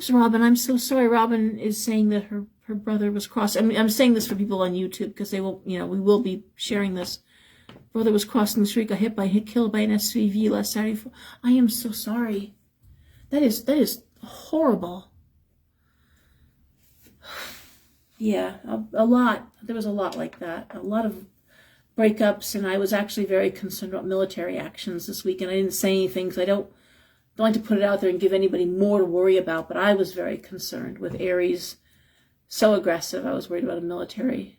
Speaker 1: Robin, I'm so sorry. Robin is saying that her brother was crossed. I mean, I'm saying this for people on YouTube because they will, we will be sharing this. Brother was crossing the street, got killed by an SUV last Saturday. I am so sorry. That is horrible. Yeah, a lot. There was a lot like that. A lot of breakups, and I was actually very concerned about military actions this weekend. I didn't say anything because I don't like to put it out there and give anybody more to worry about, but I was very concerned with Aries. So aggressive. I was worried about a military.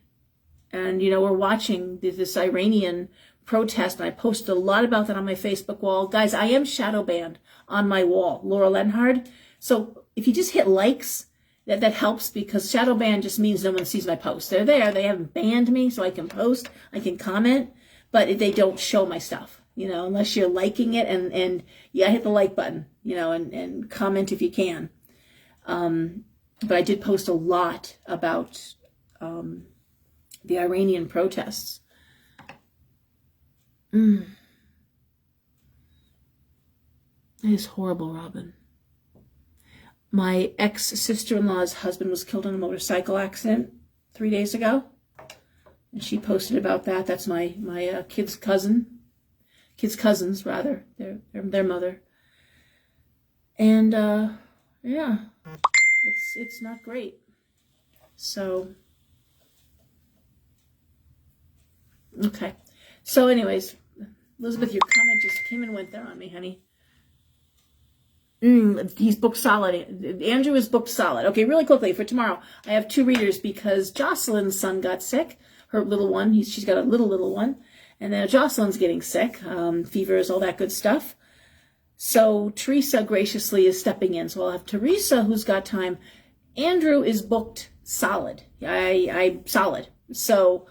Speaker 1: And, we're watching this Iranian protest, and I posted a lot about that on my Facebook wall. Guys, I am shadow banned on my wall, Laura Lenhard. So if you just hit likes, that helps, because shadow ban just means no one sees my posts. They're there. They haven't banned me, so I can post, I can comment, but they don't show my stuff, unless you're liking it, and yeah, hit the like button, and comment if you can. But I did post a lot about the Iranian protests. It is horrible, Robin. My ex-sister-in-law's husband was killed in a motorcycle accident 3 days ago. And she posted about that. That's my kid's cousins, rather. Their mother. And, yeah, it's not great. So, okay. So anyways, Elizabeth, your comment just came and went there on me, honey. He's booked solid. Andrew is booked solid. Okay, really quickly for tomorrow, I have 2 readers because Jocelyn's son got sick. Her little one. She's got a little one. And then Jocelyn's getting sick. Fevers, all that good stuff. So Teresa graciously is stepping in. So I'll have Teresa, who's got time. Andrew is booked solid. I solid. So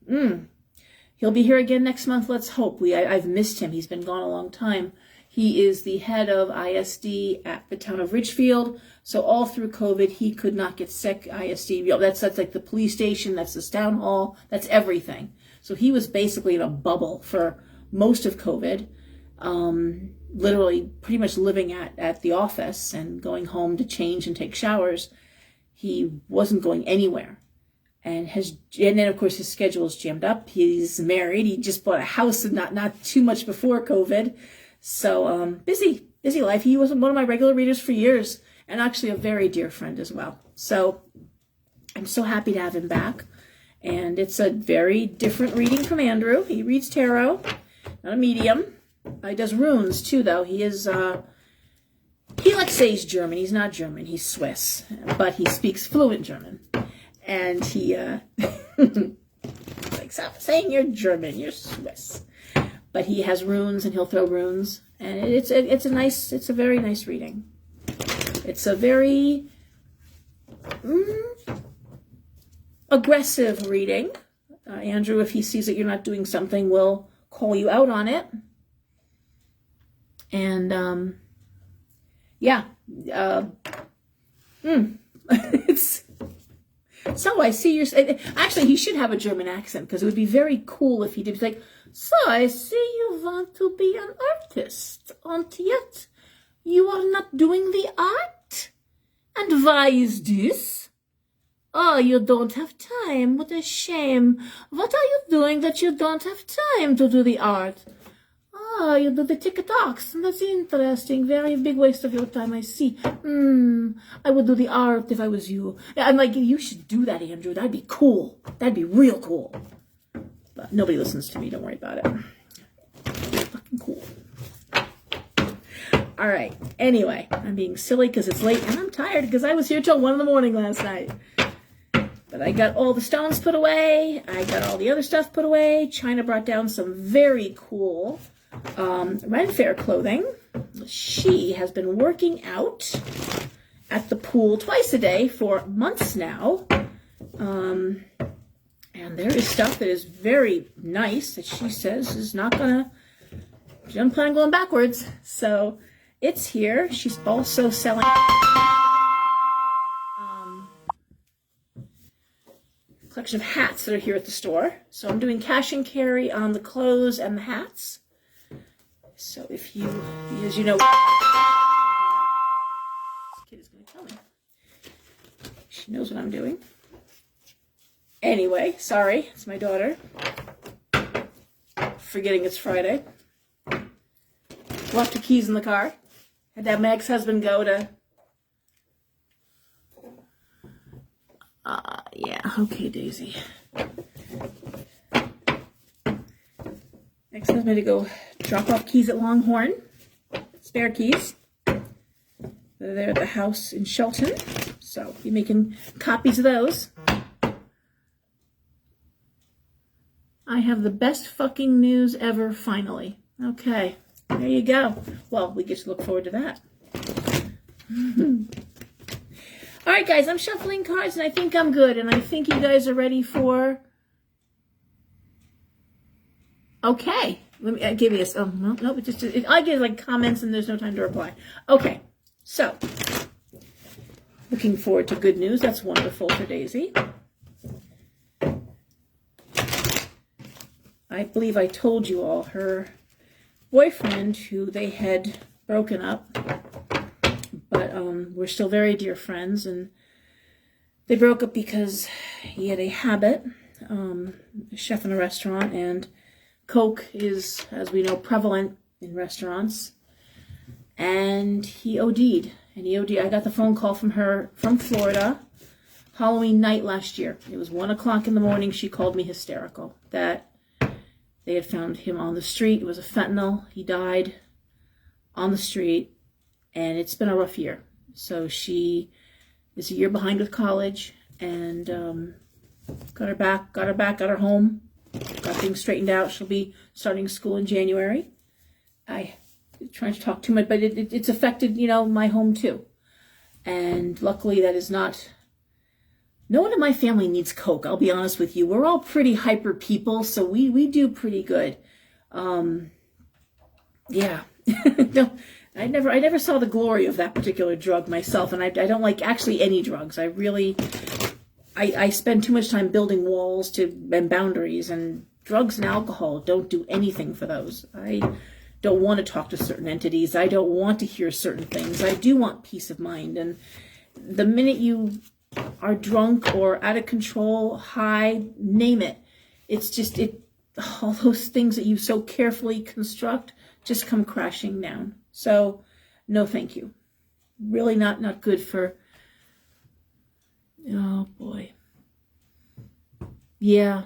Speaker 1: he'll be here again next month. Let's hope. I've missed him. He's been gone a long time. He is the head of ISD at the town of Ridgefield. So all through COVID, he could not get sick. ISD, that's like the police station. That's the town hall. That's everything. So he was basically in a bubble for most of COVID. Literally pretty much living at the office and going home to change and take showers. He wasn't going anywhere. And then of course his schedule is jammed up. He's married. He just bought a house and not too much before COVID. So busy life. He was one of my regular readers for years and actually a very dear friend as well. So I'm so happy to have him back. And it's a very different reading from Andrew. He reads tarot, not a medium. He does runes too, though. He is, he likes to say he's German. He's not German. He's Swiss. But he speaks fluent German. And he, like, stop saying you're German. You're Swiss. But he has runes and he'll throw runes. And it's a very nice reading. It's a very aggressive reading. Andrew, if he sees that you're not doing something, will call you out on it. And, yeah. It's... So I see you're... Actually, he should have a German accent, because it would be very cool if he did. Like, so I see you want to be an artist, and yet you are not doing the art? And why is this? Oh, you don't have time. What a shame. What are you doing that you don't have time to do the art? Oh, you do the TikToks. That's interesting. Very big waste of your time, I see. I would do the art if I was you. I'm like, you should do that, Andrew. That'd be cool. That'd be real cool. But nobody listens to me. Don't worry about it. It's fucking cool. All right. Anyway, I'm being silly because it's late and I'm tired because I was here till 1 in the last night. But I got all the stones put away. I got all the other stuff put away. China brought down some very cool Ren Fair clothing. She has been working out at the pool twice a day for months now. And there is stuff that is very nice that she says is not gonna, she doesn't plan on going backwards. So it's here. She's also selling collection of hats that are here at the store. So I'm doing cash and carry on the clothes and the hats. So if you, as you know, this kid is going to kill me. She knows what I'm doing. Anyway, sorry, it's my daughter. Forgetting it's Friday. Left the keys in the car. Had to have my ex-husband go to... yeah, okay, Daisy. Ex-husband to go drop off keys at Longhorn. Spare keys. They're there at the house in Shelton. So, be making copies of those. I have the best fucking news ever, finally. Okay, there you go. Well, we get to look forward to that. All right, guys, I'm shuffling cards, and I think I'm good, and I think you guys are ready for... Okay. Let me give you this. Oh, no, I get, like, comments, and there's no time to reply. Okay, so, looking forward to good news. That's wonderful for Daisy. I believe I told you all, her boyfriend, who they had broken up, but we're still very dear friends, and they broke up because he had a habit, a chef in a restaurant, and coke is, as we know, prevalent in restaurants, and he OD'd, I got the phone call from her from Florida, Halloween night last year. It was 1 o'clock in the morning. She called me hysterical that They had found him on the street. It was a fentanyl. He died on the street, and it's been a rough year. So she is a year behind with college, and got her home, got things straightened out. She'll be starting school in January. I trying to talk too much, but it's affected, my home too. And luckily that is not, no one in my family needs Coke, I'll be honest with you. We're all pretty hyper people, so we do pretty good. Yeah. No, I never saw the glory of that particular drug myself, and I don't like actually any drugs. I spend too much time building walls and boundaries, and drugs and alcohol don't do anything for those. I don't want to talk to certain entities. I don't want to hear certain things. I do want peace of mind. And the minute you are drunk or out of control, high, name it, it's just, all those things that you so carefully construct just come crashing down. So no, thank you. Really not good for, oh boy. Yeah.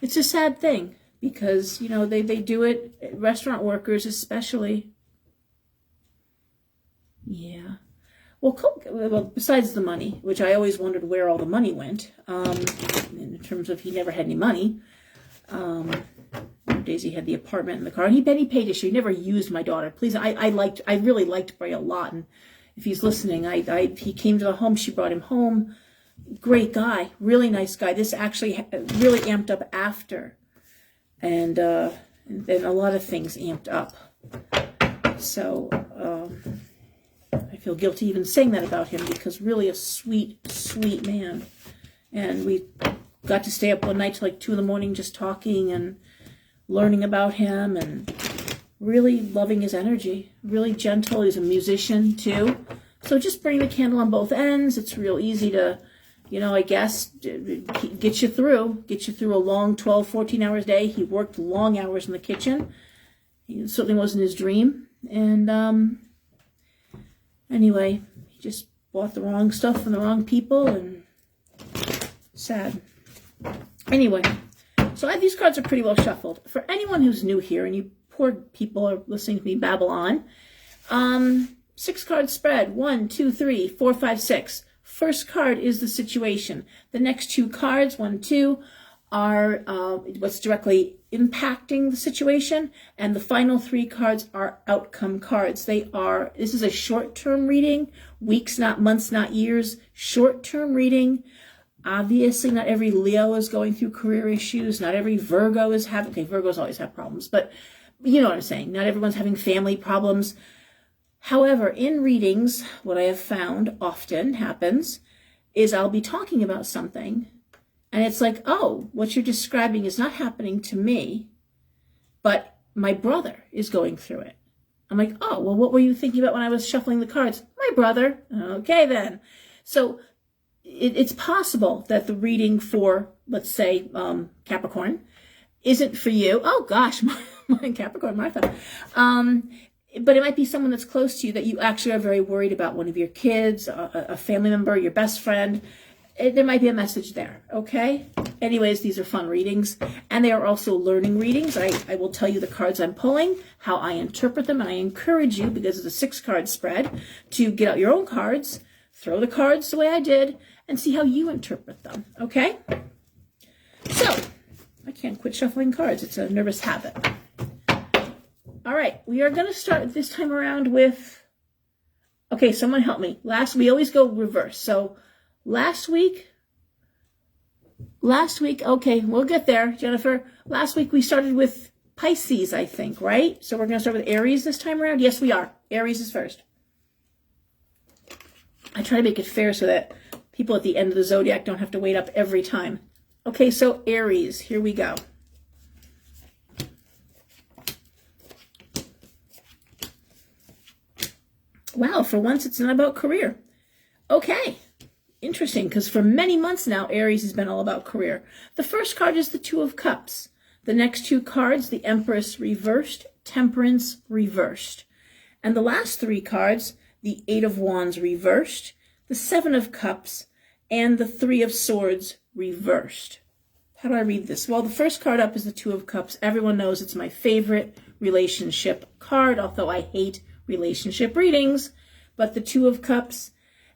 Speaker 1: It's a sad thing. Because, they do it, restaurant workers especially. Yeah. Well, besides the money, which I always wondered where all the money went, in terms of he never had any money. Daisy had the apartment and the car, and he paid his share. He never used my daughter. Please, I really liked Bray a lot, and if he's listening, he came to the home, she brought him home. Great guy, really nice guy. This actually really amped up after. And then a lot of things amped up. So I feel guilty even saying that about him, because really a sweet, sweet man. And we got to stay up one night till like 2 a.m. just talking and learning about him and really loving his energy. Really gentle. He's a musician too. So just bring the candle on both ends. It's real easy to, I guess, get you through a long 12, 14 hours day. He worked long hours in the kitchen. It certainly wasn't his dream. And anyway, he just bought the wrong stuff from the wrong people, and sad. Anyway, so these cards are pretty well shuffled. For anyone who's new here, and you poor people are listening to me babble on, 6-card spread, 1, 2, 3, 4, 5, 6. First card is the situation. The next 2 cards, 1, 2, are what's directly impacting the situation, and the final 3 cards are outcome cards. This is a short-term reading, weeks, not months, not years, short-term reading. Obviously, not every Leo is going through career issues. Not every Virgo is having, Virgos always have problems, but you know what I'm saying. Not everyone's having family problems. However, in readings, what I have found often happens is I'll be talking about something, and it's like, oh, what you're describing is not happening to me, but my brother is going through it. I'm like, oh, well, what were you thinking about when I was shuffling the cards? My brother. Okay, then. So it's possible that the reading for, let's say, Capricorn isn't for you. Oh, gosh, my Capricorn, Martha. But it might be someone that's close to you that you actually are very worried about, one of your kids, a family member, your best friend. There might be a message there, okay? Anyways, these are fun readings, and they are also learning readings. I will tell you the cards I'm pulling, how I interpret them, and I encourage you, because it's a 6-card spread, to get out your own cards, throw the cards the way I did, and see how you interpret them, okay? So, I can't quit shuffling cards. It's a nervous habit. All right, we are going to start this time around with, okay, someone help me. We always go reverse. So last week, okay, we'll get there, Jennifer. Last week we started with Pisces, I think, right? So we're going to start with Aries this time around? Yes, we are. Aries is first. I try to make it fair so that people at the end of the zodiac don't have to wait up every time. Okay, so Aries, here we go. Wow, for once it's not about career. Okay, interesting, because for many months now, Aries has been all about career. The first card is the 2 of Cups. The next 2 cards, the Empress reversed, Temperance reversed. And the last 3 cards, the 8 of Wands reversed, the 7 of Cups, and the 3 of Swords reversed. how do I read this? Well, the first card up is the Two of Cups. Everyone knows it's my favorite relationship card, although I hate relationship readings. But the Two of Cups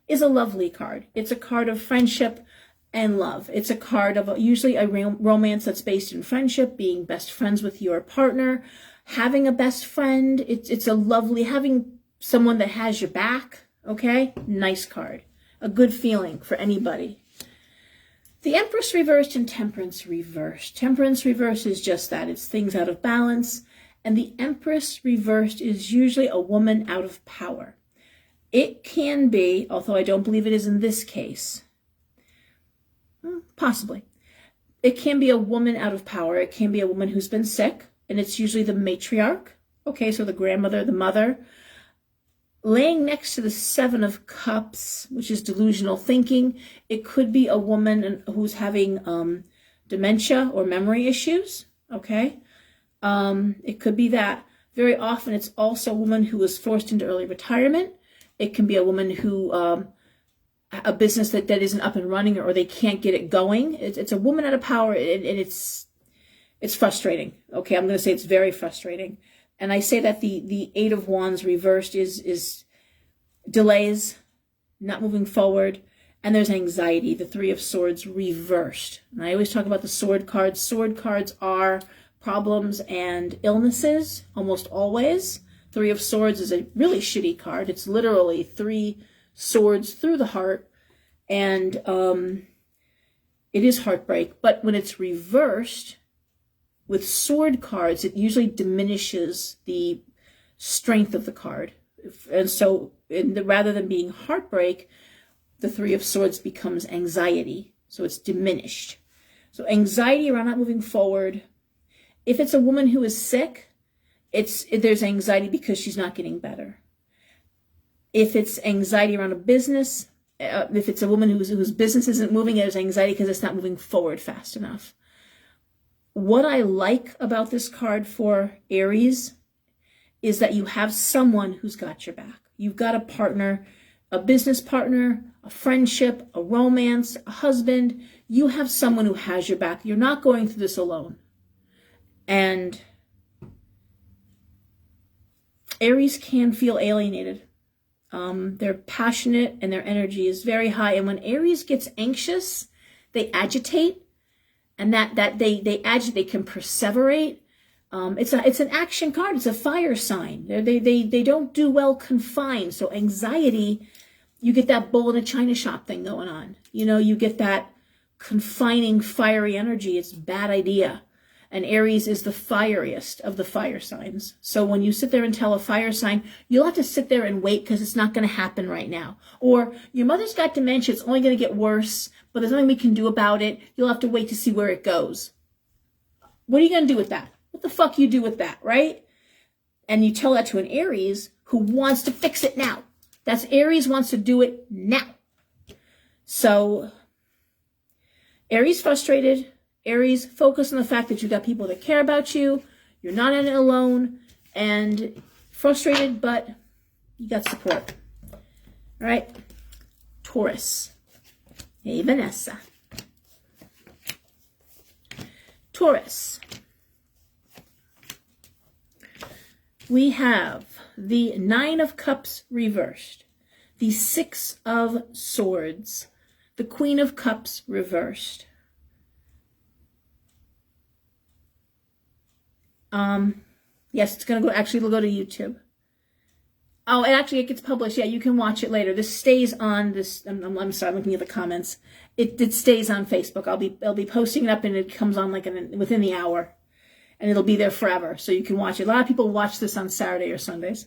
Speaker 1: is a lovely card. It's a card of friendship and love. It's a card of usually a romance that's based in friendship, being best friends with your partner, having a best friend. It's a lovely, having someone that has your back, okay? Nice card. A good feeling for anybody. The Empress reversed and Temperance reversed. Temperance reversed is just that. It's things out of balance. And the Empress reversed is usually a woman out of power. It can be, although I don't believe it is in this case, possibly, it can be a woman out of power. It can be a woman who's been sick, and it's usually the matriarch. Okay, so the grandmother, the mother. Laying next to the Seven of Cups, which is delusional thinking, it could be a woman who's having dementia or memory issues, okay? It could be that. Very often it's also a woman who was forced into early retirement. It can be a woman who, a business that isn't up and running, or they can't get it going. It's a woman out of power, and it's frustrating, okay? I'm going to say it's very frustrating. And I say that the Eight of Wands reversed is delays, not moving forward, and there's anxiety. The Three of Swords reversed. And I always talk about the sword cards. Sword cards are problems and illnesses, almost always. Three of Swords is a really shitty card. It's literally three swords through the heart, and it is heartbreak. But when it's reversed, with sword cards, it usually diminishes the strength of the card. And so rather than being heartbreak, the Three of Swords becomes anxiety. So it's diminished. So anxiety around not moving forward. If it's a woman who is sick, there's anxiety because she's not getting better. If it's anxiety around a business, if it's a woman whose business isn't moving, there's anxiety because it's not moving forward fast enough. What I like about this card for Aries is that you have someone who's got your back. You've got a partner, a business partner, a friendship, a romance, a husband. You have someone who has your back. You're not going through this alone. And Aries can feel alienated. They're passionate and their energy is very high. And when Aries gets anxious, they agitate. And that they agitate, they can perseverate. It's an action card. It's a fire sign. They don't do well confined. So anxiety, you get that bull in a china shop thing going on. You know, you get that confining fiery energy. It's a bad idea. And Aries is the fieriest of the fire signs. So when you sit there and tell a fire sign, you'll have to sit there and wait because it's not going to happen right now. Or your mother's got dementia. It's only going to get worse, but there's nothing we can do about it. You'll have to wait to see where it goes. What are you going to do with that? What the fuck you do with that, right? And you tell that to an Aries who wants to fix it now. That's Aries wants to do it now. So Aries frustrated. Aries, focus on the fact that you've got people that care about you. You're not in it alone. And frustrated, but you got support. All right. Taurus. Hey, Vanessa. Taurus. We have the Nine of Cups reversed. The Six of Swords. The Queen of Cups reversed. Yes, it's going to go, actually it'll go to YouTube. Oh, and actually it gets published. Yeah, you can watch it later. This stays on this, I'm sorry, I'm looking at the comments. It stays on Facebook. I'll be posting it up and it comes on like within the hour. And it'll be there forever. So you can watch it. A lot of people watch this on Saturday or Sundays.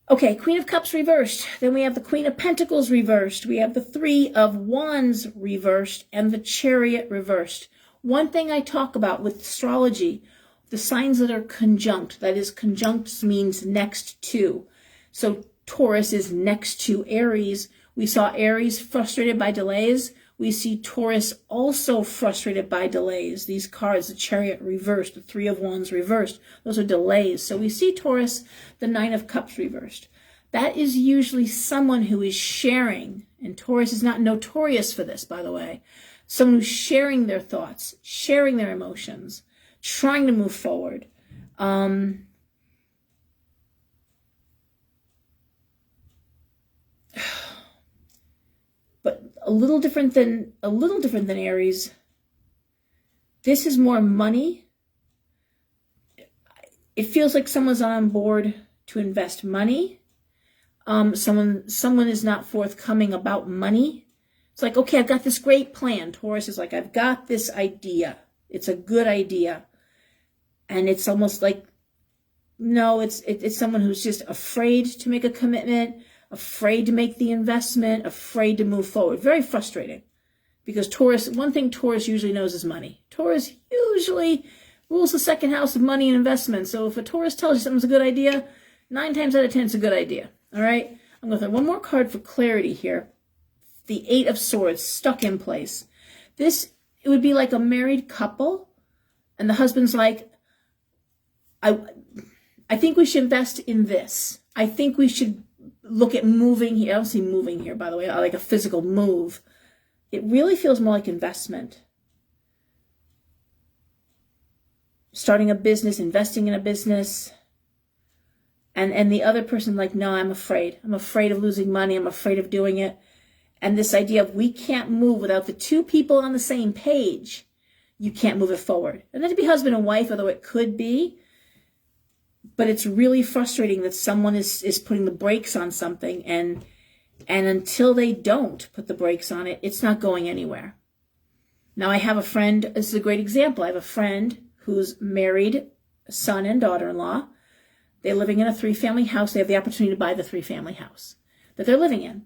Speaker 1: Okay, Queen of Cups reversed. Then we have the Queen of Pentacles reversed. We have the Three of Wands reversed and the Chariot reversed. One thing I talk about with astrology, the signs that are conjunct, that is, conjunct means next to. So Taurus is next to Aries. We saw Aries frustrated by delays. We see Taurus also frustrated by delays. These cards, the Chariot reversed, the Three of Wands reversed, those are delays. So we see Taurus, the Nine of Cups reversed. That is usually someone who is sharing, and Taurus is not notorious for this, by the way. someone who's sharing their thoughts, sharing their emotions, trying to move forward. But a little different than Aries. This is more money. It feels like someone's on board to invest money. Someone is not forthcoming about money. It's like, okay, I've got this great plan. Taurus is like, I've got this idea. It's a good idea. And it's almost like, no, it's someone who's just afraid to make a commitment, afraid to make the investment, afraid to move forward. Very frustrating. Because Taurus, one thing Taurus usually knows is money. Taurus usually rules the second house of money and investment. So if a Taurus tells you something's a good idea, 9 times out of 10 it's a good idea. All right? I'm going to throw one more card for clarity here. The 8 of Swords, stuck in place. It would be like a married couple, and the husband's like, I think we should invest in this. I think we should look at moving here. I don't see moving here, by the way, like a physical move. It really feels more like investment. Starting a business, investing in a business. And the other person like, no, I'm afraid. I'm afraid of losing money. I'm afraid of doing it. And this idea of we can't move without the 2 people on the same page. You can't move it forward. And then to be husband and wife, although it could be. But it's really frustrating that someone is putting the brakes on something. And until they don't put the brakes on it, it's not going anywhere. Now I have a friend, this is a great example. I have a friend who's married, son and daughter-in-law. They're living in a 3-family house. They have the opportunity to buy the 3-family house that they're living in.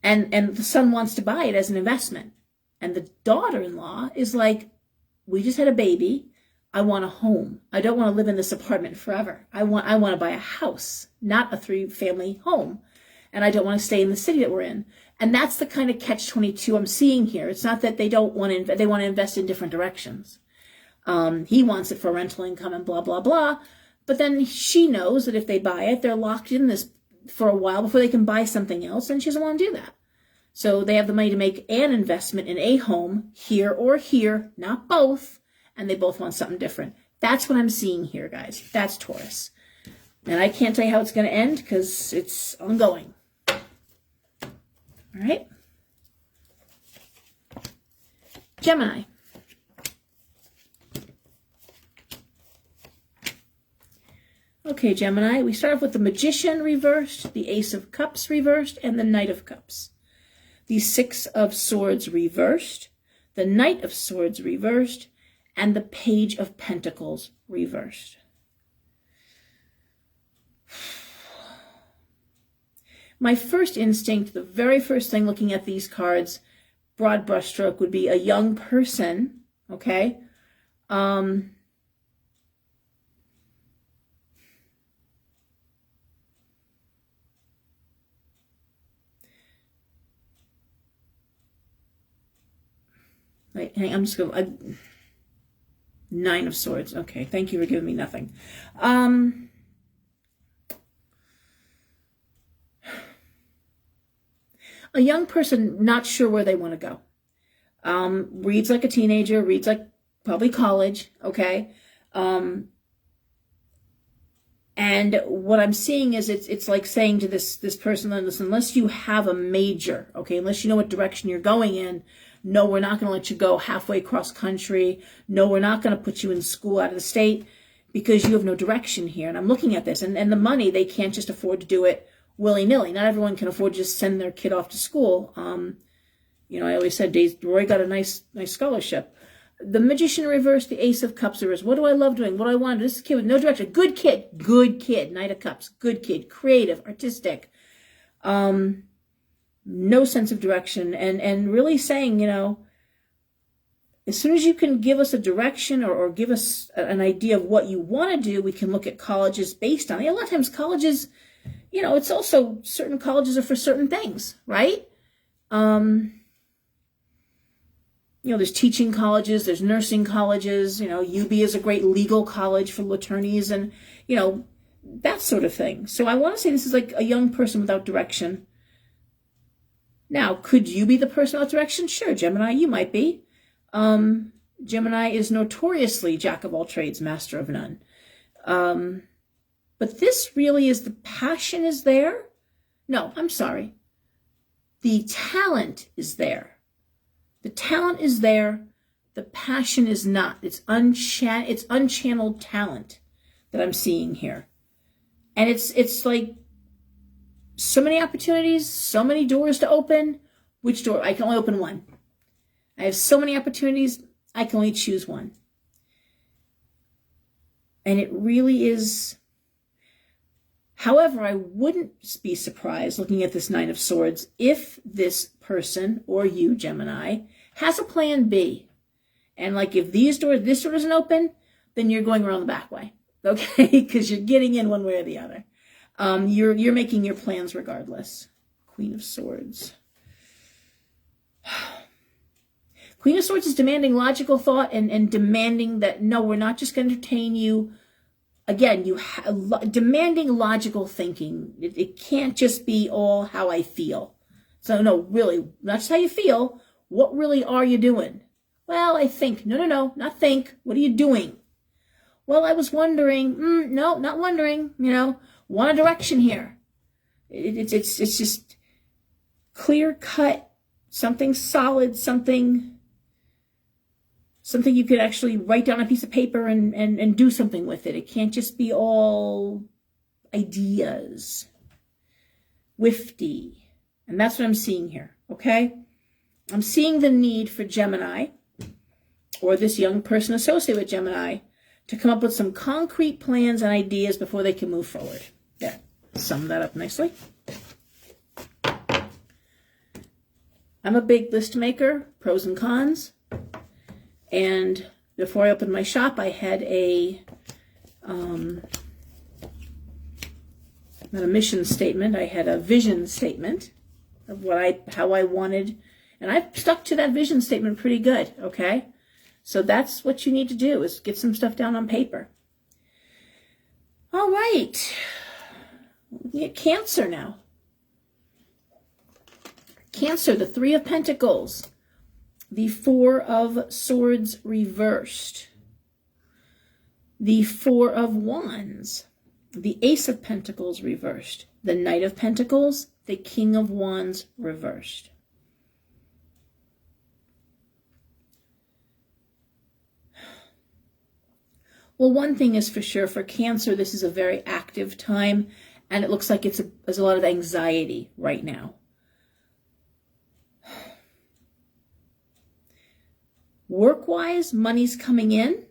Speaker 1: And the son wants to buy it as an investment. And the daughter-in-law is like, we just had a baby. I want a home. I don't want to live in this apartment forever. I want to buy a house, not a 3-family home. And I don't want to stay in the city that we're in. And that's the kind of catch-22 I'm seeing here. It's not that they don't want to, they want to invest in different directions. He wants it for rental income and blah, blah, blah. But then she knows that if they buy it, they're locked in this for a while before they can buy something else, and she doesn't want to do that. So they have the money to make an investment in a home, here or here, not both, and they both want something different. That's what I'm seeing here, guys. That's Taurus. And I can't tell you how it's going to end because it's ongoing. All right? Gemini. Okay, Gemini, we start off with the Magician reversed, the Ace of Cups reversed, and the Knight of Cups. The 6 of Swords reversed, the Knight of Swords reversed, and the Page of Pentacles reversed. My first instinct, the very first thing looking at these cards, broad brushstroke, would be a young person, okay? Wait, I'm just going to... 9 of Swords. Okay, thank you for giving me nothing. A young person not sure where they want to go. Reads like a teenager, reads like probably college, okay? And what I'm seeing is it's like saying to this person, listen, unless you have a major, okay, unless you know what direction you're going in, no, we're not going to let you go halfway cross country. No, we're not going to put you in school out of the state because you have no direction here. And I'm looking at this, and the money, they can't just afford to do it willy-nilly. Not everyone can afford to just send their kid off to school. You know, I always said Roy got a nice scholarship. The Magician reversed, the Ace of Cups reversed. What do I love doing? What do I want to do? This kid with no direction. Good kid. Knight of Cups. Good kid. Creative, artistic. No sense of direction, and really saying, you know, as soon as you can give us a direction or give us an idea of what you want to do, we can look at colleges based on it. A lot of times colleges, you know, it's also certain colleges are for certain things, right? You know, there's teaching colleges, there's nursing colleges, you know, UB is a great legal college for attorneys and, you know, that sort of thing. So I want to say this is like a young person without direction. Now, could you be the person out direction? Sure, Gemini, you might be. Gemini is notoriously jack of all trades, master of none. But this really is, the passion is there. No, I'm sorry. The talent is there. The talent is there. The passion is not. It's unchanneled talent that I'm seeing here. And it's like so many opportunities, so many doors to open. Which door? I can only open one. I have so many opportunities, I can only choose one. And it really is. However, I wouldn't be surprised looking at this Nine of Swords if this person, or you, Gemini, has a plan B. And like if this door doesn't open, then you're going around the back way. Okay? Because you're getting in one way or the other. You're making your plans regardless. Queen of Swords. Queen of Swords is demanding logical thought and demanding that, no, we're not just going to entertain you. Again, demanding logical thinking. It can't just be all how I feel. So no, really, not just how you feel. What really are you doing? Well, I think. No, not think. What are you doing? Well, I was wondering. No, not wondering. Want a direction here. It's just clear cut, something solid, something you could actually write down on a piece of paper and do something with it. It can't just be all ideas. Wifty. And that's what I'm seeing here, okay? I'm seeing the need for Gemini, or this young person associated with Gemini, to come up with some concrete plans and ideas before they can move forward. There, sum that up nicely. I'm a big list maker, pros and cons. And before I opened my shop, I had not a mission statement, I had a vision statement of how I wanted, and I've stuck to that vision statement pretty good, okay? So that's what you need to do, is get some stuff down on paper. All right, we get Cancer now. Cancer, the Three of Pentacles. The Four of Swords reversed. The Four of Wands. The Ace of Pentacles reversed. The Knight of Pentacles. The King of Wands reversed. Well, one thing is for sure, for Cancer, this is a very active time, and it looks like there's a lot of anxiety right now. Work-wise, money's coming in,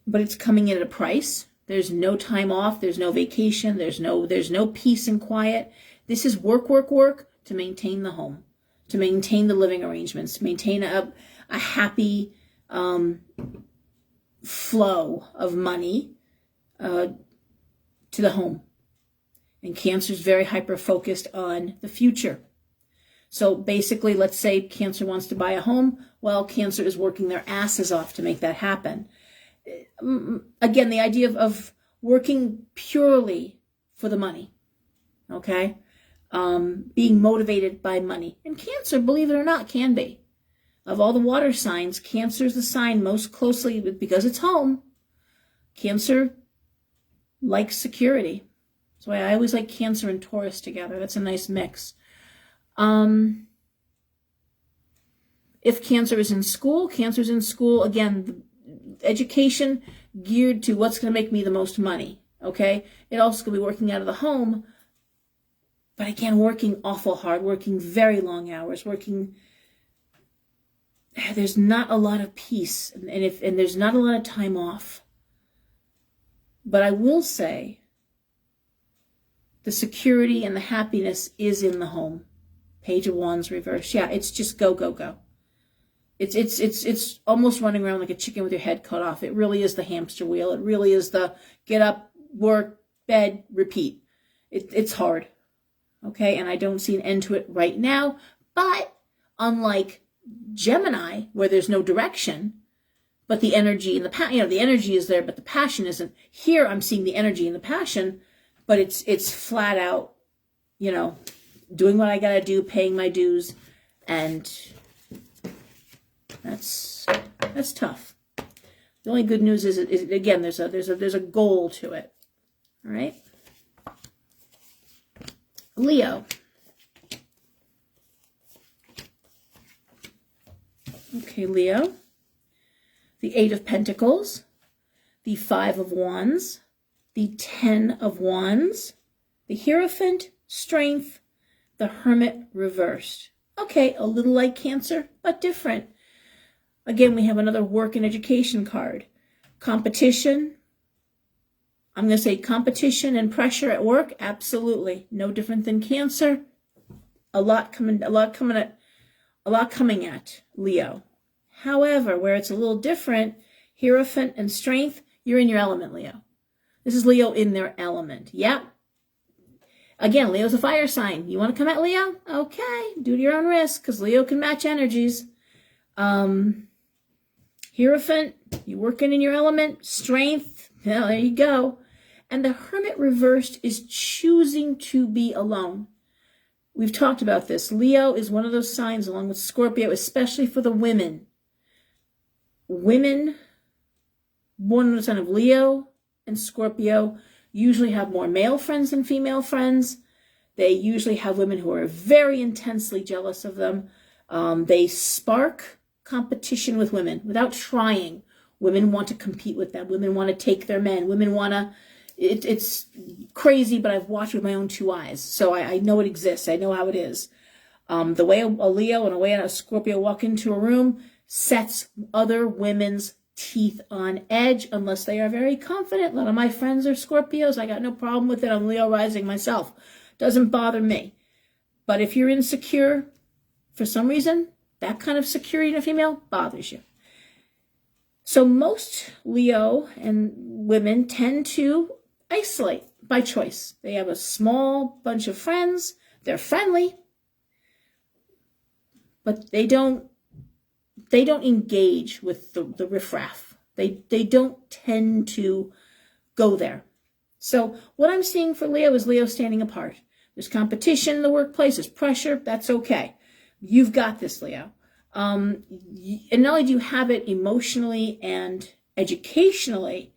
Speaker 1: but it's coming in at a price. There's no time off. There's no vacation. There's no peace and quiet. This is work to maintain the home, to maintain the living arrangements, to maintain a happy flow of money to the home. And Cancer's very hyper-focused on the future. So basically, let's say Cancer wants to buy a home. Well, Cancer is working their asses off to make that happen. Again, the idea of working purely for the money, okay? Being motivated by money. And Cancer, believe it or not, can be. Of all the water signs, Cancer is the sign most closely, because it's home. Cancer likes security. That's why I always like Cancer and Taurus together. That's a nice mix. If Cancer is in school, Cancer's in school, again, education geared to what's going to make me the most money, okay? It also could be working out of the home, but again, working awful hard, working very long hours, there's not a lot of peace, and there's not a lot of time off. But I will say, the security and the happiness is in the home. Page of Wands reverse. Yeah, it's just go, go, go. It's almost running around like a chicken with your head cut off. It really is the hamster wheel. It really is the get up, work, bed, repeat. It's hard. Okay, and I don't see an end to it right now. But unlike Gemini, where there's no direction, but the energy and the energy is there, but the passion isn't. Here I'm seeing the energy and the passion, but it's flat out you know, doing what I gotta do, paying my dues, and that's tough. The only good news is again, there's a goal to it. All right, Leo. Okay, Leo. The 8 of Pentacles, the 5 of Wands, the 10 of Wands, the Hierophant, Strength, the Hermit reversed. Okay, a little like Cancer, but different. Again, we have another work and education card. Competition. I'm going to say competition and pressure at work. Absolutely. No different than Cancer. A lot coming at Leo. However, where it's a little different, Hierophant and Strength, you're in your element, Leo. This is Leo in their element. Yep. Again, Leo's a fire sign. You want to come at Leo? Okay. Do it at your own risk, because Leo can match energies. Hierophant, you're working in your element. Strength, well, there you go. And the Hermit reversed is choosing to be alone. We've talked about this. Leo is one of those signs, along with Scorpio, especially for the women. Women born in the sign of Leo and Scorpio usually have more male friends than female friends. They usually have women who are very intensely jealous of them. They spark competition with women without trying. Women want to compete with them. Women want to take their men. Women want to... It's crazy, but I've watched with my own 2 eyes. So I know it exists. I know how it is. The way a Leo and the way a Scorpio walk into a room sets other women's teeth on edge unless they are very confident. A lot of my friends are Scorpios. I got no problem with it. I'm Leo rising myself. Doesn't bother me. But if you're insecure for some reason, that kind of security in a female bothers you. So most Leo and women tend to isolate by choice. They have a small bunch of friends. They're friendly, but they don't engage with the riffraff. They don't tend to go there. So what I'm seeing for Leo is Leo standing apart. There's competition in the workplace. There's pressure. That's okay. You've got this, Leo. And not only do you have it emotionally and educationally,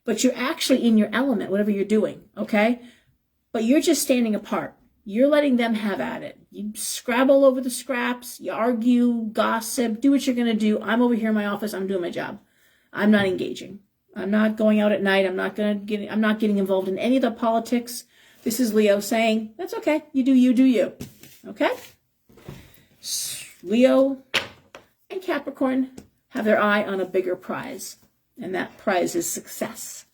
Speaker 1: but you're actually in your element, whatever you're doing, okay? But you're just standing apart. You're letting them have at it. You scrabble over the scraps, you argue, gossip, do what you're going to do. I'm over here in my office. I'm doing my job. I'm not engaging. I'm not going out at night. I'm not getting involved in any of the politics. This is Leo saying, that's okay. You do you. Okay? Leo and Capricorn have their eye on a bigger prize, and that prize is success.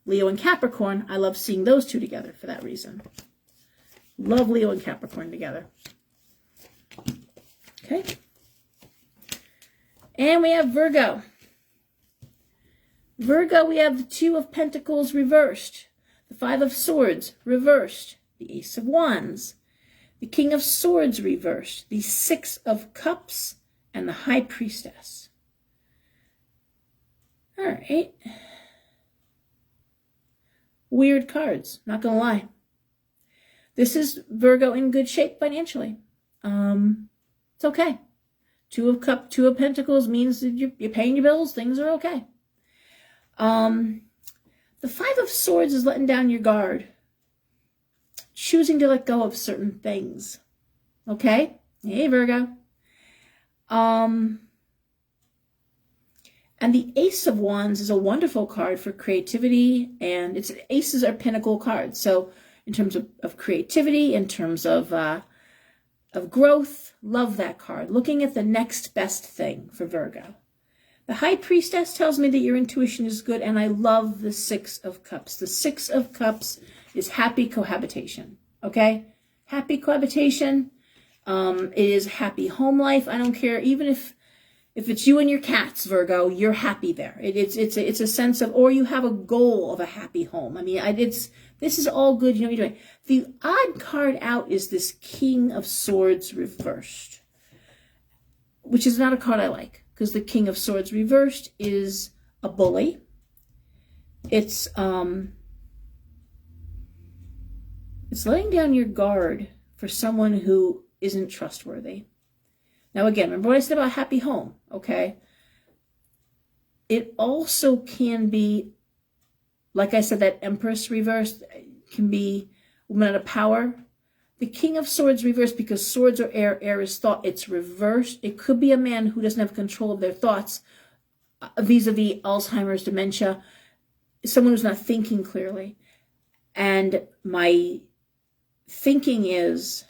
Speaker 1: Leo and Capricorn, I love seeing those two together for that reason. Love Leo and Capricorn together. Okay. And we have Virgo. Virgo, we have the 2 of Pentacles reversed, the 5 of Swords reversed, the Ace of Wands, the King of Swords reversed, the 6 of Cups, and the High Priestess. All right. Weird cards, not going to lie. This is Virgo in good shape financially. It's okay. 2 of Pentacles means that you're paying your bills. Things are okay. The 5 of Swords is letting down your guard. Choosing to let go of certain things. Okay? Hey, Virgo. And the Ace of Wands is a wonderful card for creativity, and aces are pinnacle cards. So in terms of creativity, in terms of growth, love that card. Looking at the next best thing for Virgo. The High Priestess tells me that your intuition is good, and I love the 6 of Cups. The 6 of Cups is happy cohabitation, okay? Happy cohabitation. It is happy home life. I don't care, even if it's you and your cats, Virgo, you're happy there. It's a sense of, or you have a goal of a happy home. I mean, this is all good. You know what you're doing. The odd card out is this King of Swords reversed, which is not a card I like, because the King of Swords reversed is a bully. It's It's letting down your guard for someone who isn't trustworthy. Now, again, remember what I said about happy home, okay? It also can be, like I said, that Empress reversed can be woman out of power. The King of Swords reversed, because swords are air, air is thought. It's reversed. It could be a man who doesn't have control of their thoughts, vis-a-vis Alzheimer's, dementia, someone who's not thinking clearly. And my thinking is,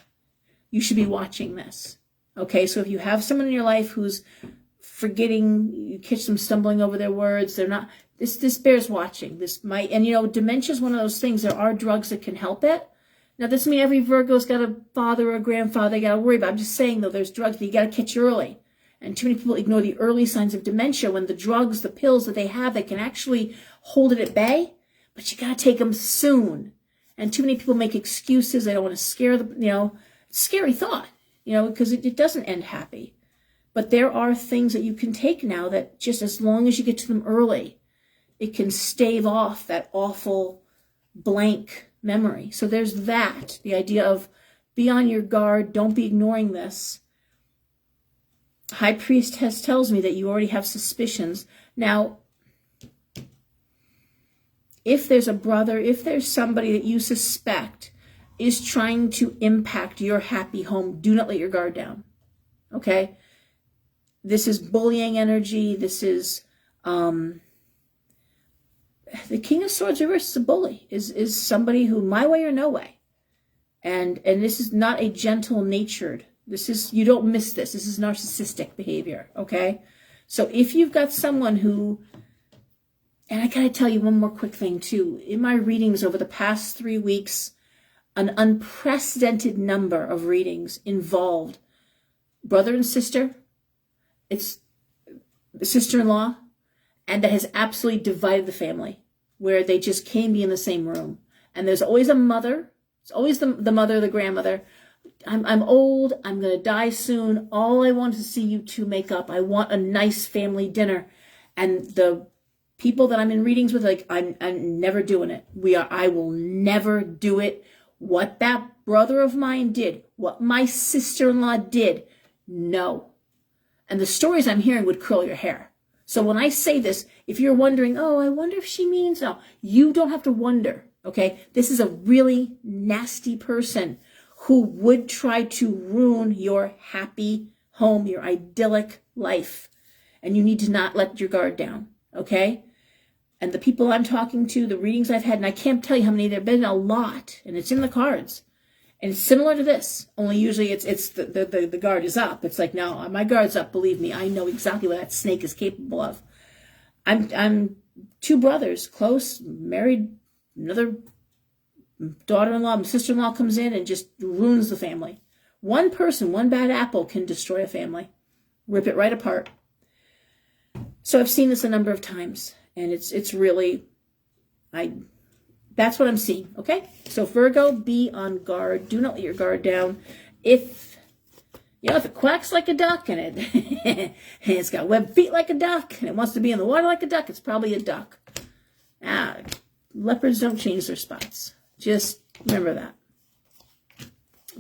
Speaker 1: you should be watching this. Okay, so if you have someone in your life who's forgetting, you catch them stumbling over their words, they're not, this bears watching. This might, and dementia is one of those things. There are drugs that can help it. Now, this doesn't mean every Virgo's got a father or a grandfather they got to worry about. I'm just saying, though, there's drugs that you got to catch early. And too many people ignore the early signs of dementia when the drugs, the pills that they have, they can actually hold it at bay, but you got to take them soon. And too many people make excuses. They don't want to scare the, scary thought, because it doesn't end happy. But there are things that you can take now that just as long as you get to them early, it can stave off that awful blank memory. So there's that, the idea of be on your guard, don't be ignoring this. High Priestess tells me that you already have suspicions. Now, if there's a brother, if there's somebody that you suspect is trying to impact your happy home, do not let your guard down, okay? This is bullying energy. This is, the King of Swords reversed is a bully, is somebody who, my way or no way. And this is not a gentle natured. This is, you don't miss this. This is narcissistic behavior, okay? So if you've got someone who, and I gotta tell you one more quick thing too. In my readings over the past 3 weeks, an unprecedented number of readings involved brother and sister, it's sister-in-law, and that has absolutely divided the family, where they just can't be in the same room. And there's always a mother. It's always the mother, the grandmother. I'm old. I'm going to die soon. All I want is to see you two make up. I want a nice family dinner. And the people that I'm in readings with, like, I'm never doing it. I will never do it. What that brother of mine did, what my sister-in-law did, no. And the stories I'm hearing would curl your hair. So when I say this, if you're wondering, oh, I wonder if she means, no, you don't have to wonder, okay? This is a really nasty person who would try to ruin your happy home, your idyllic life. And you need to not let your guard down, okay? And the people I'm talking to, the readings I've had, and I can't tell you how many, there have been a lot, and it's in the cards. And it's similar to this, only usually it's the guard is up. It's like, no, my guard's up, believe me. I know exactly what that snake is capable of. I'm two brothers, close, married, another daughter-in-law, sister-in-law comes in and just ruins the family. One person, one bad apple can destroy a family, rip it right apart. So I've seen this a number of times, and it's really, that's what I'm seeing, okay? So Virgo, be on guard. Do not let your guard down. If it quacks like a duck and it's got webbed feet like a duck and it wants to be in the water like a duck, it's probably a duck. Leopards don't change their spots. Just remember that.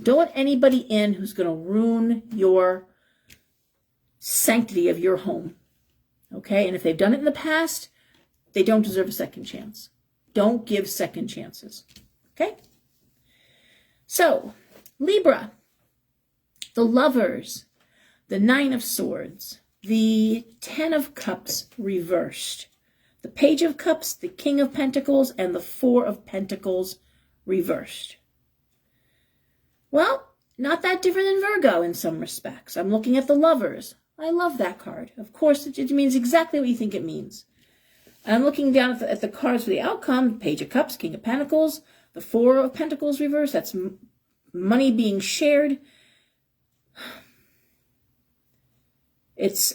Speaker 1: Don't let anybody in who's going to ruin your sanctity of your home, okay? And if they've done it in the past, they don't deserve a second chance. Don't give second chances, okay? So, Libra, the Lovers, the Nine of Swords, the Ten of Cups reversed, the Page of Cups, the King of Pentacles, and the Four of Pentacles reversed. Well, not that different than Virgo in some respects. I'm looking at the Lovers. I love that card. Of course, it means exactly what you think it means. I'm looking down at the cards for the outcome. Page of Cups, King of Pentacles, the Four of Pentacles reversed. That's money being shared. It's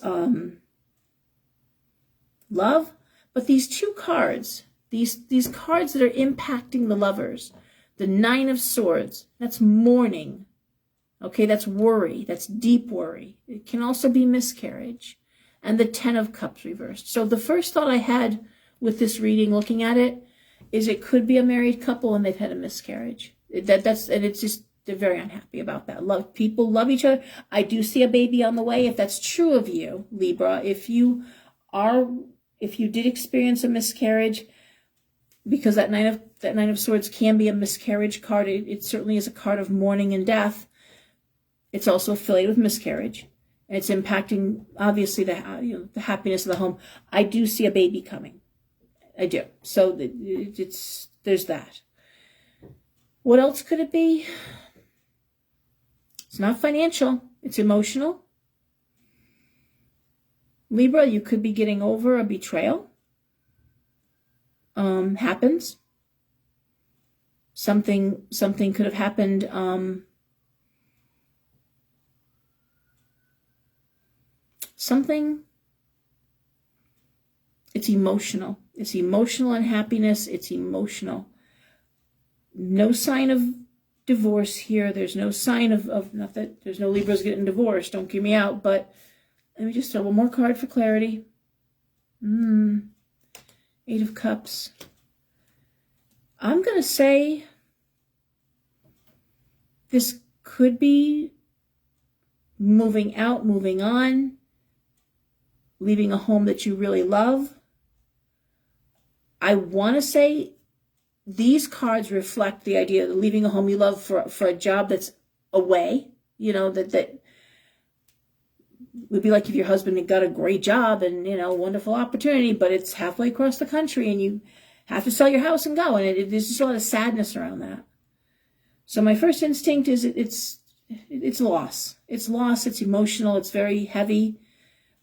Speaker 1: love. But these two cards, these cards that are impacting the Lovers, the Nine of Swords, that's mourning. Okay, that's worry. That's deep worry. It can also be miscarriage. And the Ten of Cups reversed. So the first thought I had with this reading, looking at it, is it could be a married couple and they've had a miscarriage. And it's just, they're very unhappy about that. People love each other. I do see a baby on the way. If that's true of you, Libra, if you did experience a miscarriage, because that Nine of Swords can be a miscarriage card. It certainly is a card of mourning and death. It's also affiliated with miscarriage, and it's impacting obviously the happiness of the home. I do see a baby coming. I do. So there's that. What else could it be? It's not financial. It's emotional. Libra, you could be getting over a betrayal. Happens. Something could have happened. It's emotional. It's emotional unhappiness. It's emotional. No sign of divorce here. There's no sign of not that there's no Libras getting divorced. Don't give me out. But let me just throw one more card for clarity. Eight of Cups. I'm going to say this could be moving out, moving on, leaving a home that you really love. I want to say these cards reflect the idea of leaving a home you love for a job that's away. You know, that would be like if your husband had got a great job and, wonderful opportunity, but it's halfway across the country and you have to sell your house and go. And there's just a lot of sadness around that. So my first instinct is it's loss. It's loss. It's emotional. It's very heavy.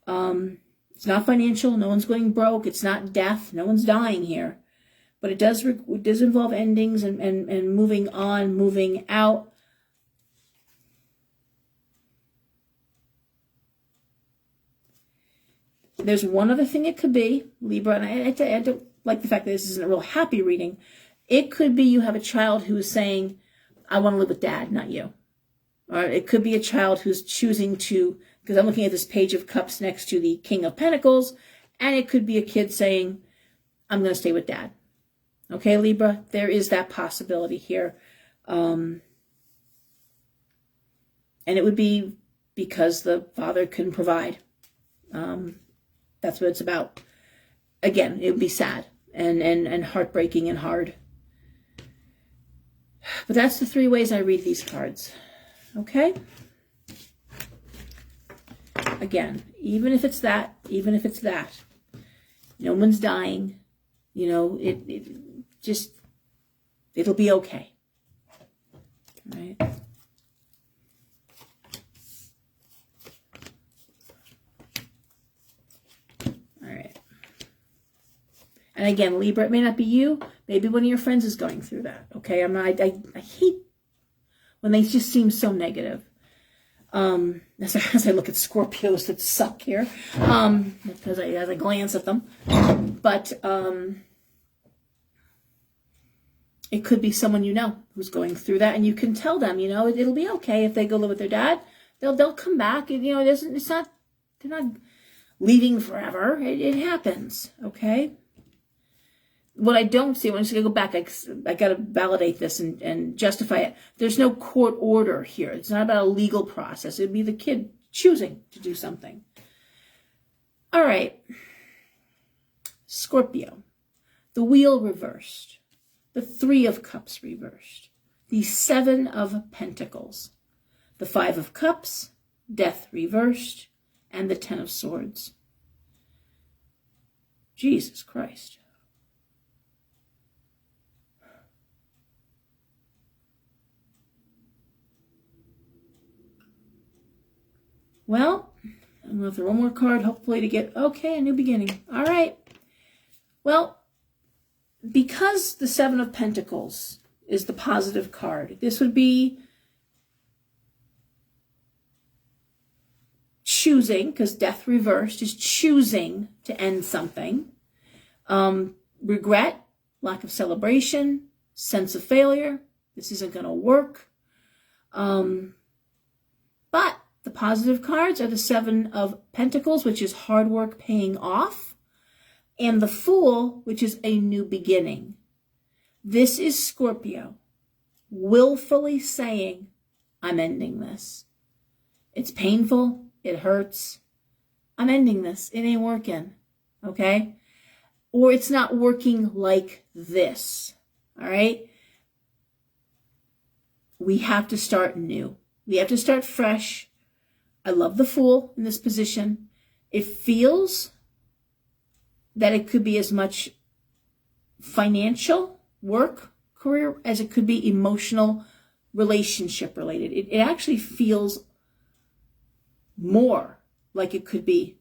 Speaker 1: It's not financial. No one's going broke. It's not death. No one's dying here. But it does involve endings and moving on, moving out. There's one other thing it could be, Libra, and I don't like the fact that this isn't a real happy reading. It could be you have a child who is saying, I want to live with dad, not you. Or it could be a child who's choosing to, because I'm looking at this Page of Cups next to the King of Pentacles, and it could be a kid saying, I'm going to stay with dad. Okay, Libra, there is that possibility here. And it would be because the father couldn't provide. That's what it's about. Again, it would be sad and heartbreaking and hard. But that's the three ways I read these cards. Okay? Again, even if it's that, no one's dying. It'll be okay. All right? And again, Libra, it may not be you. Maybe one of your friends is going through that. Okay, I hate when they just seem so negative. As I look at Scorpios that suck here, as I glance at them, but it could be someone who's going through that, and you can tell them, it'll be okay if they go live with their dad. They'll come back. They're not leaving forever. It happens. Okay. What I don't see, I'm just going to go back, I got to validate this and justify it. There's no court order here. It's not about a legal process. It'd be the kid choosing to do something. All right. Scorpio. The Wheel reversed. The Three of Cups reversed. The Seven of Pentacles. The Five of Cups. Death reversed. And the Ten of Swords. Jesus Christ. Well, I'm going to throw one more card, hopefully to get, a new beginning. All right. Well, because the Seven of Pentacles is the positive card, this would be choosing, because death reversed is choosing to end something. Regret, lack of celebration, sense of failure. This isn't going to work. But the positive cards are the Seven of Pentacles, which is hard work paying off, and the Fool, which is a new beginning. This is Scorpio. willfully saying, I'm ending this. It's painful. It hurts. I'm ending this. It ain't working. Okay? Or it's not working like this. All right? We have to start new. We have to start fresh. I love the Fool in this position. It feels that it could be as much financial, work, career, as it could be emotional, relationship related. It actually feels more like it could be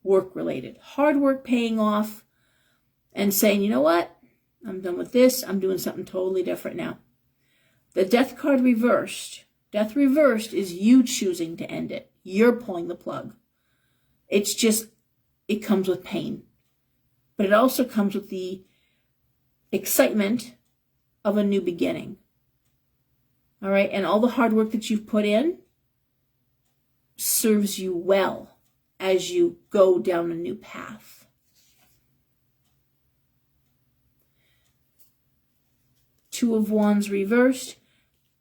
Speaker 1: work related. Hard work paying off and saying, you know what? I'm done with this. I'm doing something totally different now. The Death card reversed. Death reversed is you choosing to end it. You're pulling the plug. It's just, it comes with pain. But it also comes with the excitement of a new beginning. All right? And all the hard work that you've put in serves you well as you go down a new path. Two of Wands reversed.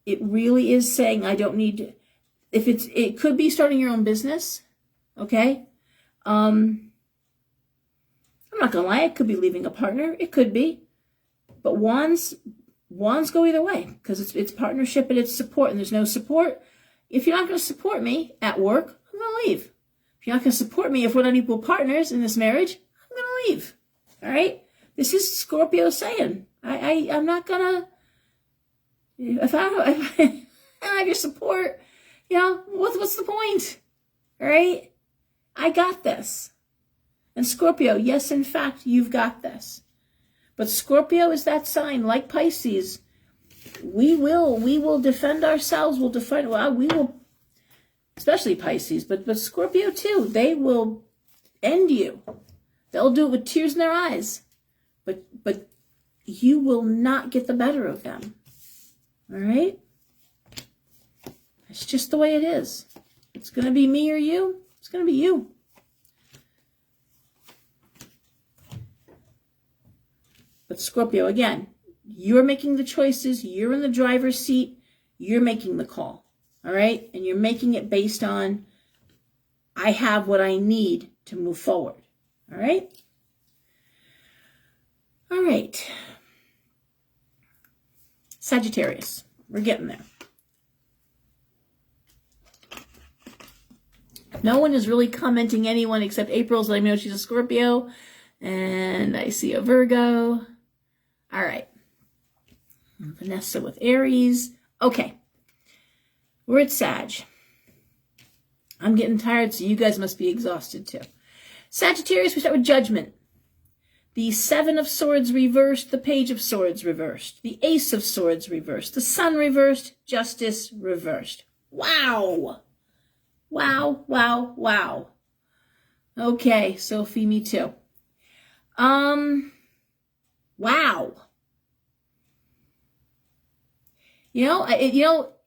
Speaker 1: It really is saying, I don't need to, it could be starting your own business. Okay? I'm not gonna lie, it could be leaving a partner. It could be. But wands go either way, because it's partnership and it's support, and there's no support. If you're not going to support me at work, I'm going to leave. If you're not going to support me, if we're not equal partners in this marriage, I'm going to leave. All right? This is Scorpio saying, I'm not going to, if I don't have your support, you know, what's the point? All right? I got this. And Scorpio, yes, in fact, you've got this. But Scorpio is that sign, like Pisces. We will defend ourselves. We will, especially Pisces, but Scorpio too. They will end you. They'll do it with tears in their eyes. But you will not get the better of them. All right? It's just the way it is. It's going to be me or you. It's going to be you. But Scorpio, again, you're making the choices. You're in the driver's seat. You're making the call. All right? And you're making it based on, I have what I need to move forward. All right? All right. Sagittarius. We're getting there. No one is really commenting anyone except April's letting me know she's a Scorpio. And I see a Virgo. All right. Vanessa with Aries. Okay. We're at Sag. I'm getting tired, so you guys must be exhausted too. Sagittarius, we start with Judgment. The Seven of Swords reversed, the Page of Swords reversed, the Ace of Swords reversed, the Sun reversed, Justice reversed. Wow. Wow, wow, wow. Okay, Sophie, me too. Wow.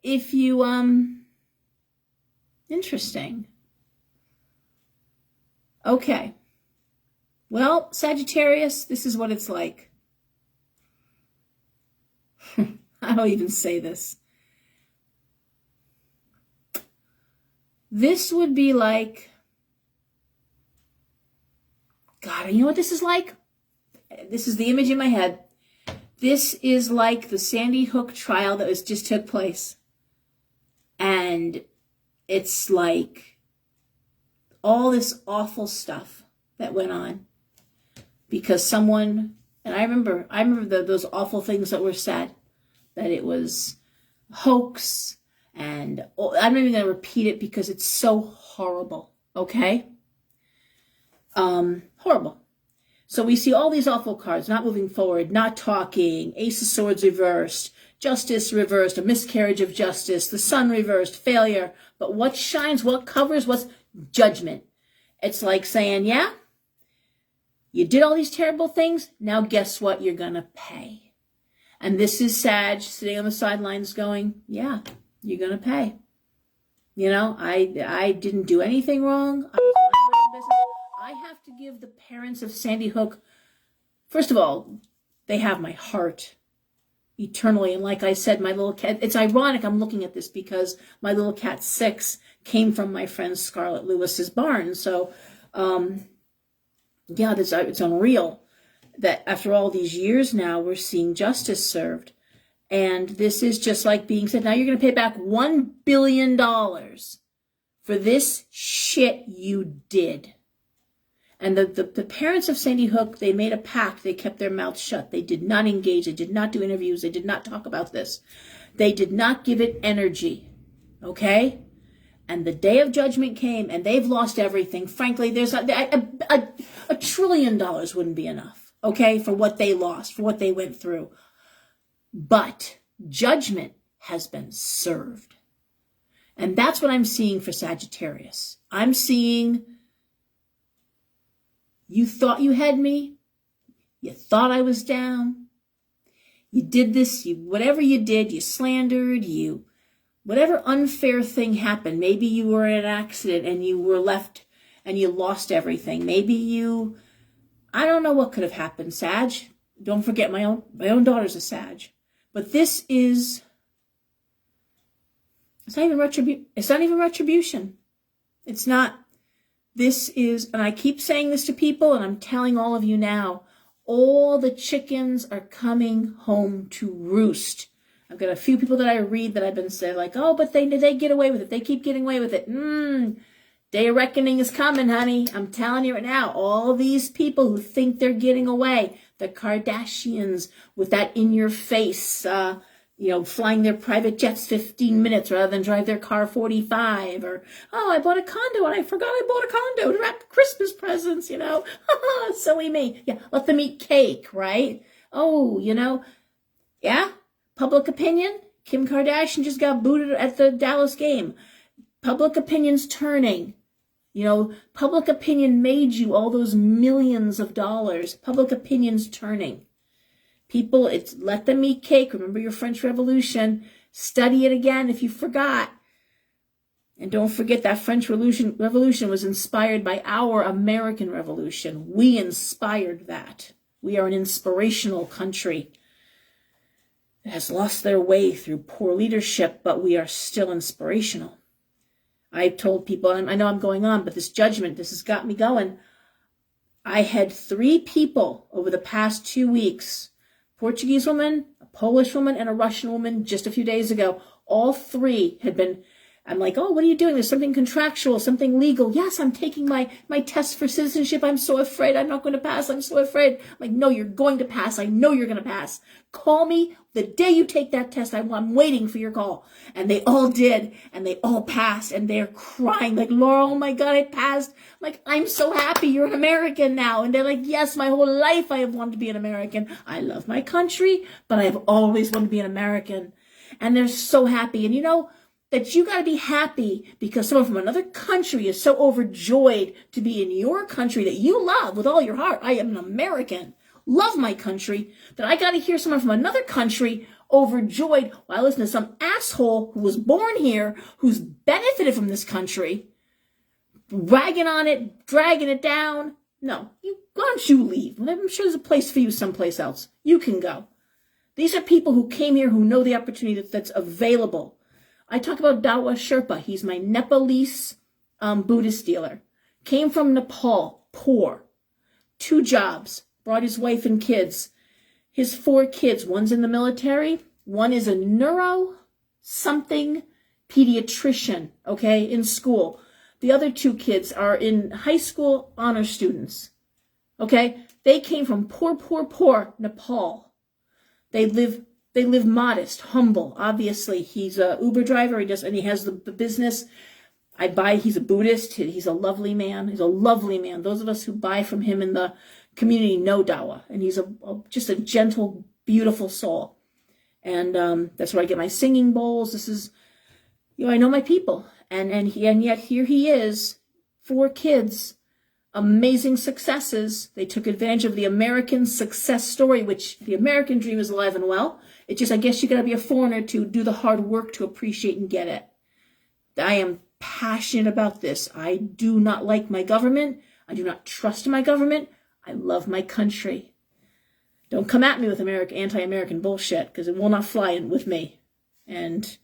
Speaker 1: If you, interesting. Okay. Well, Sagittarius, this is what it's like. I don't even say this. This would be like, God, you know what this is like? This is the image in my head. This is like the Sandy Hook trial that just took place. And it's like all this awful stuff that went on. Because someone, and I remember those awful things that were said. That it was a hoax. And I'm not even going to repeat it because it's so horrible. Okay? Horrible. So we see all these awful cards, not moving forward, not talking, Ace of Swords reversed, Justice reversed, a miscarriage of justice, the Sun reversed, failure. But what shines, what covers, what's Judgment? It's like saying, yeah, you did all these terrible things, now guess what? You're going to pay. And this is Sag sitting on the sidelines going, yeah, you're going to pay. You know, I didn't do anything wrong. I was minding my own business. I have to give the parents of Sandy Hook, first of all, they have my heart. eternally. And like I said, my little cat, it's ironic I'm looking at this because my little cat 6 came from my friend Scarlett Lewis's barn. So, yeah, it's unreal that after all these years now, we're seeing justice served. And this is just like being said, now you're going to pay back $1 billion for this shit you did. And the parents of Sandy Hook, they made a pact. They kept their mouths shut. They did not engage. They did not do interviews. They did not talk about this. They did not give it energy. Okay? And the day of judgment came, and they've lost everything. Frankly, there's $1 trillion wouldn't be enough, okay, for what they lost, for what they went through. But judgment has been served. And that's what I'm seeing for Sagittarius. I'm seeing, you thought you had me. You thought I was down. You did this, whatever you did, you slandered, whatever unfair thing happened. Maybe you were in an accident and you were left and you lost everything. Maybe I don't know what could have happened, Sag. Don't forget my own daughter's a Sag. But this is, it's not even retribution. It's not. This is, and I keep saying this to people, and I'm telling all of you now, all the chickens are coming home to roost. I've got a few people that I read that I've been saying like, oh, but they get away with it. They keep getting away with it. Day of reckoning is coming, honey. I'm telling you right now, all these people who think they're getting away, the Kardashians with that in your face, flying their private jets 15 minutes rather than drive their car 45, or, oh, I bought a condo and I forgot I bought a condo to wrap Christmas presents, silly me. Yeah, let them eat cake, right? Oh, yeah. Public opinion, Kim Kardashian just got booted at the Dallas game. Public opinion's turning. Public opinion made you all those millions of dollars. Public opinion's turning. People, let them eat cake. Remember your French Revolution. Study it again if you forgot. And don't forget that French Revolution was inspired by our American Revolution. We inspired that. We are an inspirational country. It has lost their way through poor leadership, but we are still inspirational. I've told people, and I know I'm going on, but this judgment, this has got me going. I had 3 people over the past 2 weeks, Portuguese woman, a Polish woman, and a Russian woman just a few days ago. All 3 had been, I'm like, oh, what are you doing? There's something contractual, something legal. Yes, I'm taking my test for citizenship. I'm so afraid I'm not going to pass. I'm so afraid. I'm like, no, you're going to pass. I know you're going to pass. Call me the day you take that test. I'm waiting for your call. And they all did, and they all passed, and they're crying like, Laura, oh my God, I passed. I'm like, I'm so happy you're an American now. And they're like, yes, my whole life I have wanted to be an American. I love my country, but I have always wanted to be an American. And they're so happy. And that you got to be happy because someone from another country is so overjoyed to be in your country that you love with all your heart. I am an American, love my country, that I got to hear someone from another country overjoyed while I listen to some asshole who was born here, who's benefited from this country, ragging on it, dragging it down. No, why don't you leave? I'm sure there's a place for you someplace else. You can go. These are people who came here who know the opportunity that's available. I talk about Dawa Sherpa. He's my Nepalese Buddhist dealer. Came from Nepal, poor. 2 jobs, brought his wife and kids. His 4 kids, one's in the military, one is a neuro-something pediatrician, okay, in school. The other 2 kids are in high school honor students, okay? They came from poor Nepal. They live modest, humble. Obviously, he's a Uber driver. He has the business. He's a Buddhist. He's a lovely man. He's a lovely man. Those of us who buy from him in the community know Dawa. And he's just a gentle, beautiful soul. And that's where I get my singing bowls. This is, I know my people. And yet here he is, 4 kids, amazing successes. They took advantage of the American success story, which the American dream is alive and well. It's just, I guess you got to be a foreigner to do the hard work to appreciate and get it. I am passionate about this. I do not like my government. I do not trust my government. I love my country. Don't come at me with anti-American bullshit, because it will not fly in with me. And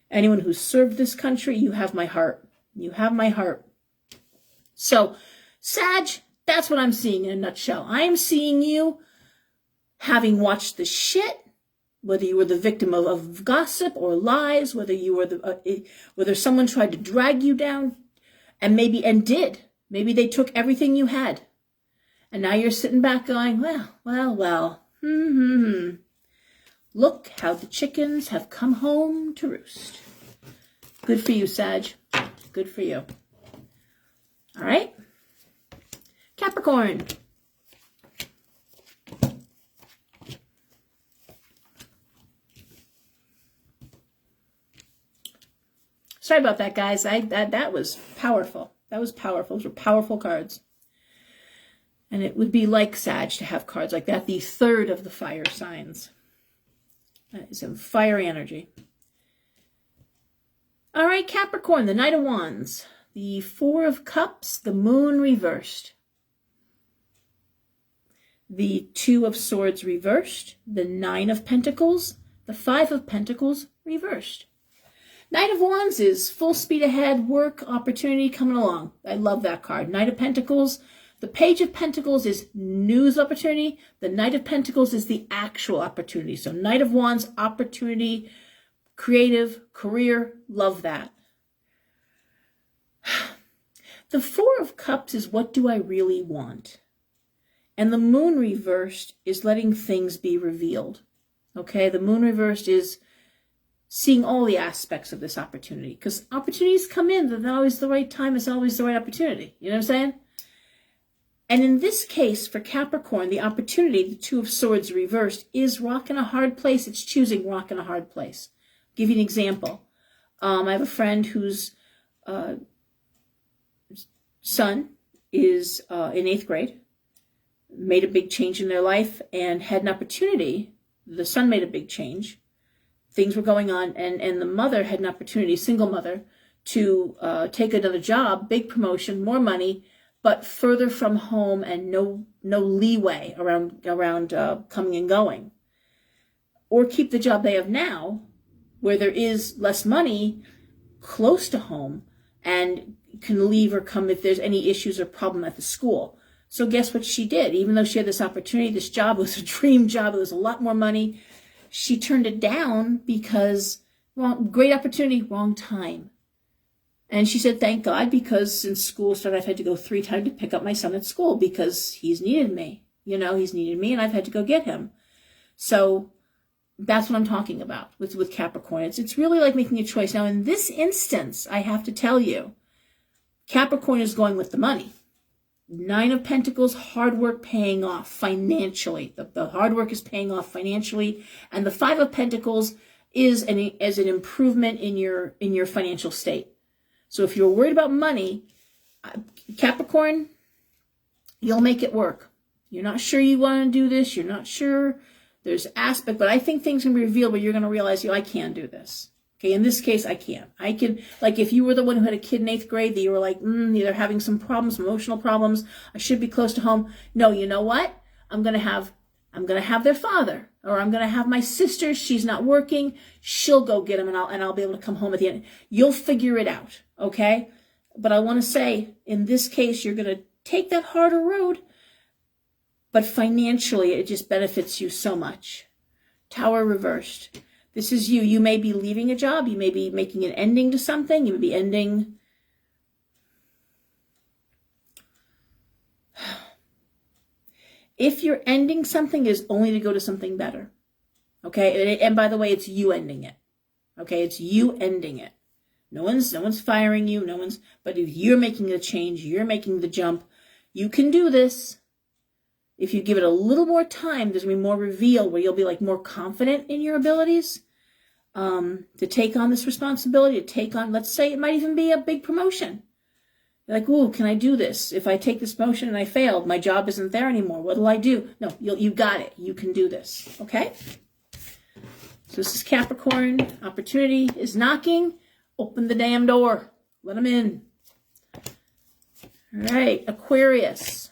Speaker 1: anyone who's served this country, you have my heart. You have my heart. So, Sag, that's what I'm seeing in a nutshell. I am seeing you having watched the shit, whether you were the victim of gossip or lies, whether you were whether someone tried to drag you down, and did. Maybe they took everything you had. And now you're sitting back going, well. Look how the chickens have come home to roost. Good for you, Sag. Good for you. All right. Capricorn. Sorry about that, guys. That was powerful. That was powerful. Those were powerful cards. And it would be like Sag to have cards like that, the third of the fire signs. That is some fiery energy. All right, Capricorn, the Knight of Wands, the Four of Cups, the Moon reversed, the Two of Swords reversed, the Nine of Pentacles, the Five of Pentacles reversed. Knight of Wands is full speed ahead, work, opportunity coming along. I love that card. Knight of Pentacles. The Page of Pentacles is news opportunity. The Knight of Pentacles is the actual opportunity. So Knight of Wands, opportunity, creative, career, love that. The Four of Cups is what do I really want? And the Moon reversed is letting things be revealed. Okay, the Moon reversed is seeing all the aspects of this opportunity. Because opportunities come in, they're not always the right time, it's not always the right opportunity. You know what I'm saying? And in this case, for Capricorn, the opportunity, the Two of Swords reversed, is rock in a hard place. It's choosing rock in a hard place. I'll give you an example. I have a friend whose son is in 8th grade, made a big change in their life, and had an opportunity. The son made a big change. Things were going on, and the mother had an opportunity, single mother, to take another job, big promotion, more money, but further from home and no leeway around coming and going. Or keep the job they have now, where there is less money, close to home, and can leave or come if there's any issues or problem at the school. So guess what she did? Even though she had this opportunity, this job was a dream job, it was a lot more money, she turned it down because, well, great opportunity, wrong time. And she said, thank God, because since school started, I've had to go 3 times to pick up my son at school because he's needed me. You know, he's needed me and I've had to go get him. So that's what I'm talking about with Capricorn. It's really like making a choice. Now, in this instance, I have to tell you, Capricorn is going with the money. 9 of Pentacles, hard work paying off financially. The hard work is paying off financially. And the 5 of Pentacles is an improvement in your financial state. So if you're worried about money, Capricorn, you'll make it work. You're not sure you want to do this. You're not sure there's aspect, but I think things can be revealed where you're going to realize, I can do this. Okay, in this case, I can. I can, like if you were the one who had a kid in 8th grade that you were like, they're having some problems, some emotional problems. I should be close to home. No, you know what? I'm going to have their father, or I'm going to have my sister. She's not working. She'll go get him and I'll be able to come home at the end. You'll figure it out. Okay. But I want to say in this case, you're going to take that harder road, but financially it just benefits you so much. Tower reversed. This is you. You may be leaving a job. You may be making an ending to something. You may be ending. If you're ending something, it is only to go to something better. Okay. And by the way, it's you ending it. Okay. It's you ending it. No one's firing you. But if you're making the change, you're making the jump, you can do this. If you give it a little more time, there's going to be more reveal where you'll be like more confident in your abilities to take on this responsibility, to take on, let's say it might even be a big promotion. You're like, ooh, can I do this? If I take this promotion and I failed, my job isn't there anymore. What'll I do? No, you got it. You can do this. Okay? So this is Capricorn. Opportunity is knocking. Open the damn door. Let them in. All right, Aquarius.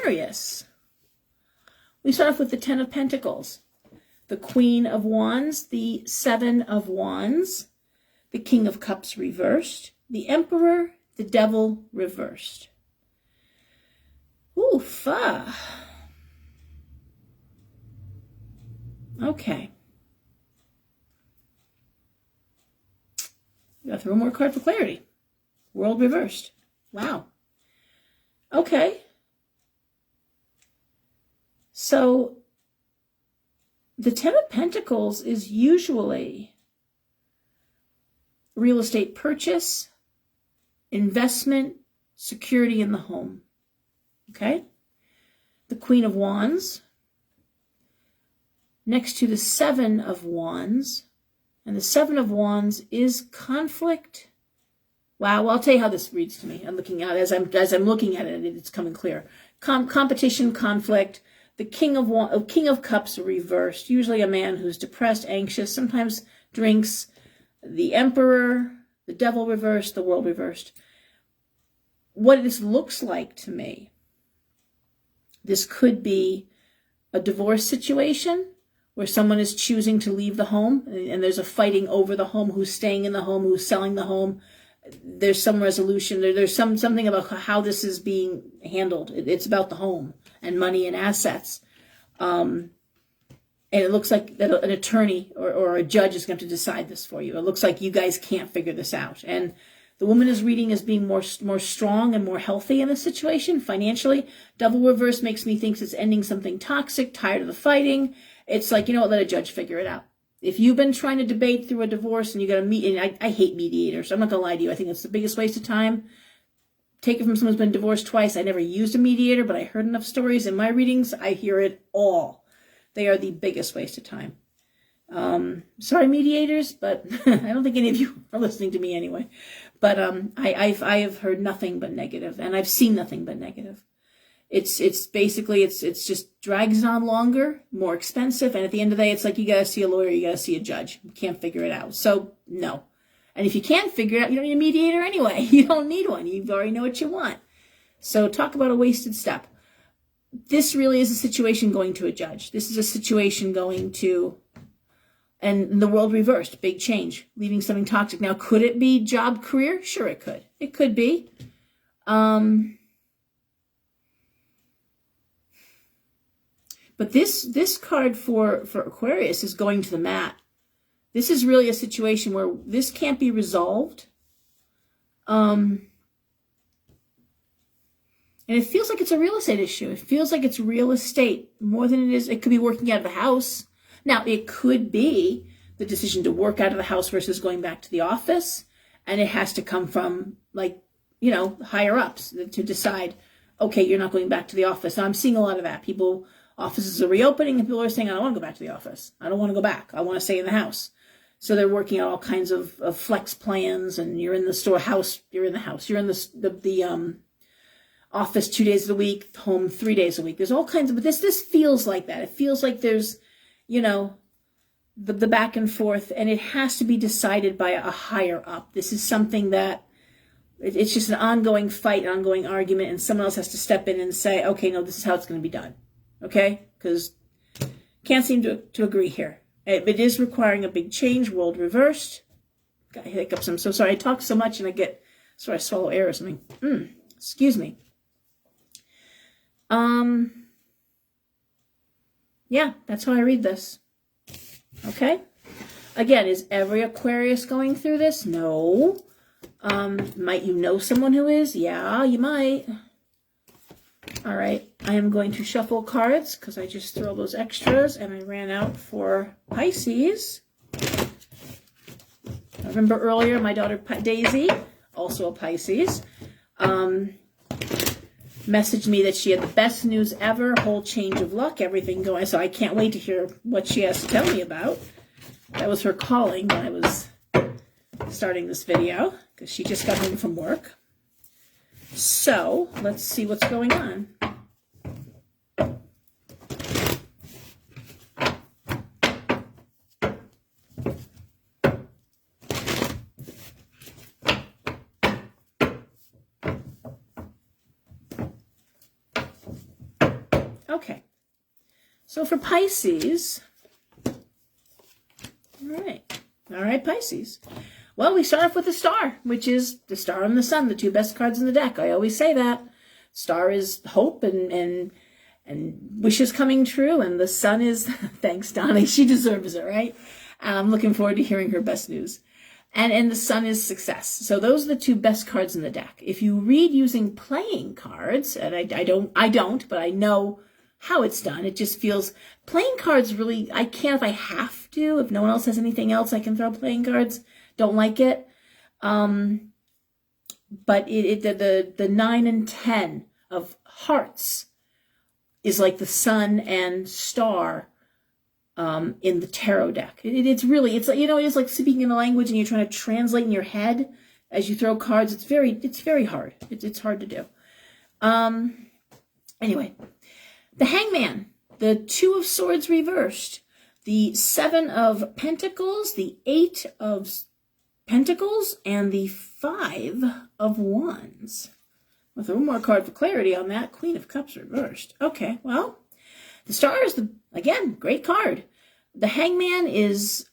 Speaker 1: Aquarius. We start off with the Ten of Pentacles, the Queen of Wands, the Seven of Wands, the King of Cups reversed, the Emperor, the Devil reversed. Oof. Okay. Got to throw more card for clarity. World reversed. Wow. Okay. So the Ten of Pentacles is usually real estate purchase, investment, security in the home. Okay? The Queen of Wands next to the Seven of Wands. And the Seven of Wands is conflict. Wow, well, I'll tell you how this reads to me. I'm looking at it as I'm looking at it, it's coming clear. Competition, conflict. The King of Cups reversed. Usually a man who's depressed, anxious, sometimes drinks. The Emperor, the Devil reversed, the World reversed. What this looks like to me, this could be a divorce situation where someone is choosing to leave the home and there's a fighting over the home, who's staying in the home, who's selling the home. There's some resolution. There's something about how this is being handled. It's about the home and money and assets. And it looks like that an attorney or a judge is going to decide this for you. It looks like you guys can't figure this out. And the woman is reading as being more strong and more healthy in this situation financially. Devil reverse makes me think it's ending something toxic, tired of the fighting. It's like, you know what, let a judge figure it out. If you've been trying to debate through a divorce and you got to meet, and I hate mediators. I'm not going to lie to you. I think it's the biggest waste of time. Take it from someone who's been divorced twice. I never used a mediator, but I heard enough stories in my readings. I hear it all. They are the biggest waste of time. Sorry, mediators, but I don't think any of you are listening to me anyway. But I have heard nothing but negative, and I've seen nothing but negative. It's basically just drags on longer, more expensive, and at the end of the day, it's like you got to see a lawyer, you got to see a judge. You can't figure it out. So no. And if you can't figure it out, you don't need a mediator anyway. You don't need one. You already know what you want. So talk about a wasted step. This really is a situation going to a judge. This is a situation going to, and the world reversed, big change, leaving something toxic. Now, could it be job, career? Sure, it could. It could be. But this card for Aquarius is going to the mat. This is really a situation where this can't be resolved. And it feels like it's a real estate issue. It feels like it's real estate more than it is. It could be working out of the house. Now, it could be the decision to work out of the house versus going back to the office. And it has to come from, like, higher ups to decide, okay, you're not going back to the office. Now, I'm seeing a lot of that. Offices are reopening and people are saying, I don't want to go back to the office. I don't want to go back. I want to stay in the house. So they're working out all kinds of flex plans, and you're in the storehouse, you're in the house, you're in the office 2 days a week, home 3 days a week. There's all kinds of, but this feels like that. It feels like there's, the back and forth, and it has to be decided by a higher up. This is something that it's just an ongoing fight, ongoing argument, and someone else has to step in and say, okay, no, this is how it's going to be done. Okay? Because can't seem to agree here. It is requiring a big change. World reversed. Got hiccups. I'm so sorry. I talk so much and I swallow air or something. Excuse me. Yeah, that's how I read this. Okay? Again, is every Aquarius going through this? No. Might you know someone who is? Yeah, you might. All right, I am going to shuffle cards because I just threw all those extras and I ran out for Pisces. I remember earlier my daughter Daisy, also a Pisces, messaged me that she had the best news ever, whole change of luck, everything going. So I can't wait to hear what she has to tell me about. That was her calling when I was starting this video because she just got home from work. So let's see what's going on. Okay. So for Pisces, all right, Pisces. Well, we start off with the Star, which is the Star and the Sun, the two best cards in the deck. I always say that. Star is hope and wishes coming true, and the Sun is, thanks, Donnie, she deserves it, right? I'm looking forward to hearing her best news. And the Sun is success. So those are the two best cards in the deck. If you read using playing cards, and I don't, but I know how it's done. It just feels, playing cards really, I can't if I have to. If no one else has anything else, I can throw playing cards. Don't like it. But the 9 and 10 of hearts is like the Sun and Star in the tarot deck. It's really, it's like, it's like speaking in a language and you're trying to translate in your head as you throw cards. It's very hard. It's hard to do. Anyway, the Hangman, the 2 of Swords reversed, the 7 of Pentacles, the 8 of Pentacles, and the 5 of Wands. With a little more card for clarity on that, Queen of Cups reversed. Okay, well, the Star is, again, great card. The Hangman is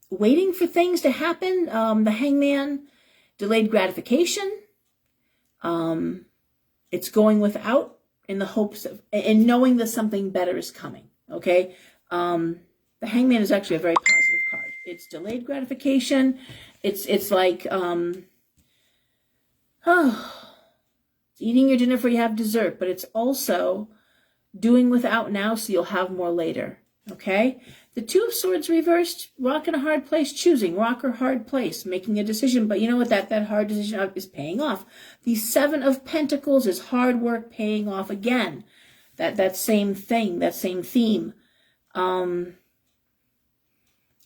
Speaker 1: waiting for things to happen. The Hangman, delayed gratification. It's going without in the hopes of, and knowing that something better is coming, okay? The Hangman is actually a very positive card. It's delayed gratification. It's like, it's eating your dinner before you have dessert, but it's also doing without now so you'll have more later, okay? The 2 of Swords reversed, rock in a hard place, choosing, rock or hard place, making a decision, but you know what, that hard decision is paying off. The 7 of Pentacles is hard work paying off again. That same thing, that same theme.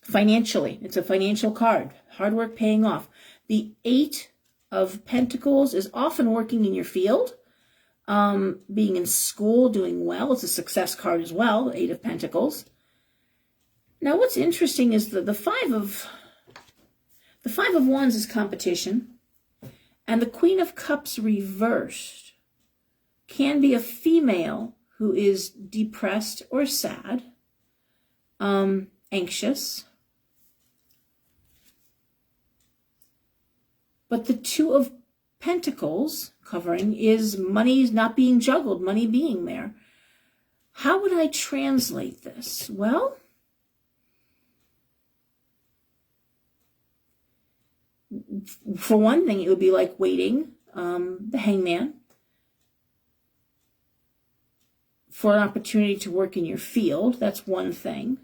Speaker 1: Financially, it's a financial card, hard work paying off. The 8 of Pentacles is often working in your field, being in school, doing well. It's a success card as well, 8 of Pentacles. Now, what's interesting is the 5 of Wands is competition, and the Queen of Cups reversed can be a female who is depressed or sad, anxious. But the 2 of Pentacles covering is money not being juggled, money being there. How would I translate this? Well, for one thing, it would be like waiting, the Hangman, for an opportunity to work in your field. That's one thing.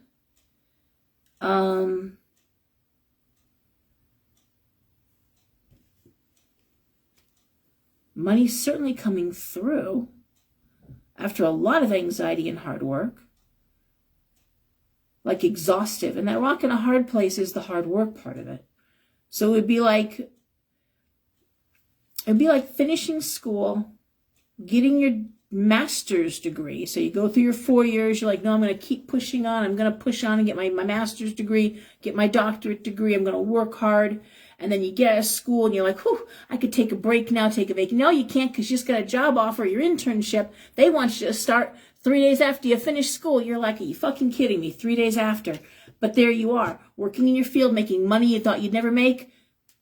Speaker 1: Money's certainly coming through after a lot of anxiety and hard work, like exhaustive. And that rock in a hard place is the hard work part of it. So it would be like finishing school, getting your master's degree. So you go through your 4 years, you're like, no, I'm going to keep pushing on. I'm going to push on and get my master's degree, get my doctorate degree. I'm going to work hard. And then you get out of school and you're like, whew, I could take a break now, take a vacation. No, you can't because you just got a job offer, your internship. They want you to start 3 days after you finish school. You're like, are you fucking kidding me? 3 days after. But there you are, working in your field, making money you thought you'd never make.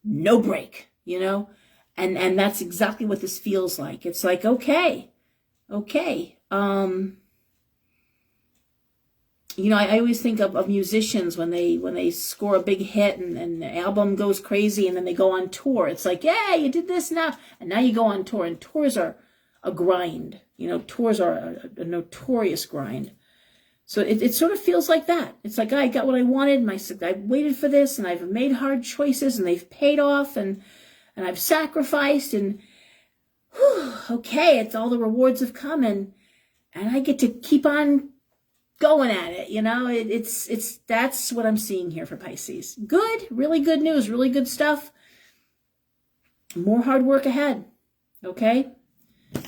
Speaker 1: No break, And that's exactly what this feels like. It's like, okay. I always think of musicians when they score a big hit and the album goes crazy and then they go on tour. It's like, yeah, you did this now. And now you go on tour, and tours are a grind. Tours are a notorious grind. So it sort of feels like that. It's like, I got what I wanted. I waited for this, and I've made hard choices, and they've paid off, and I've sacrificed, and whew, okay, it's all the rewards have come, and I get to keep on going at it. It's that's what I'm seeing here for Pisces. Good, really good news, really good stuff. More hard work ahead. Okay,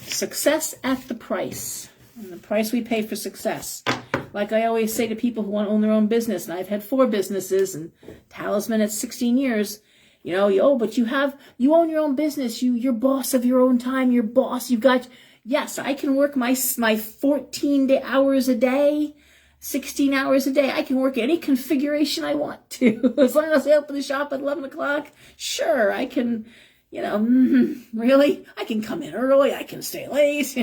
Speaker 1: success at the price, and the price we pay for success. Like I always say to people who want to own their own business, and I've had 4 businesses, and Talisman at 16 years, but you own your own business. You're boss of your own time. You're boss. You've got yes, I can work my 14 hours a day, 16 hours a day. I can work any configuration I want to. As long as I open the shop at 11 o'clock, sure, I can, really? I can come in early. I can stay late.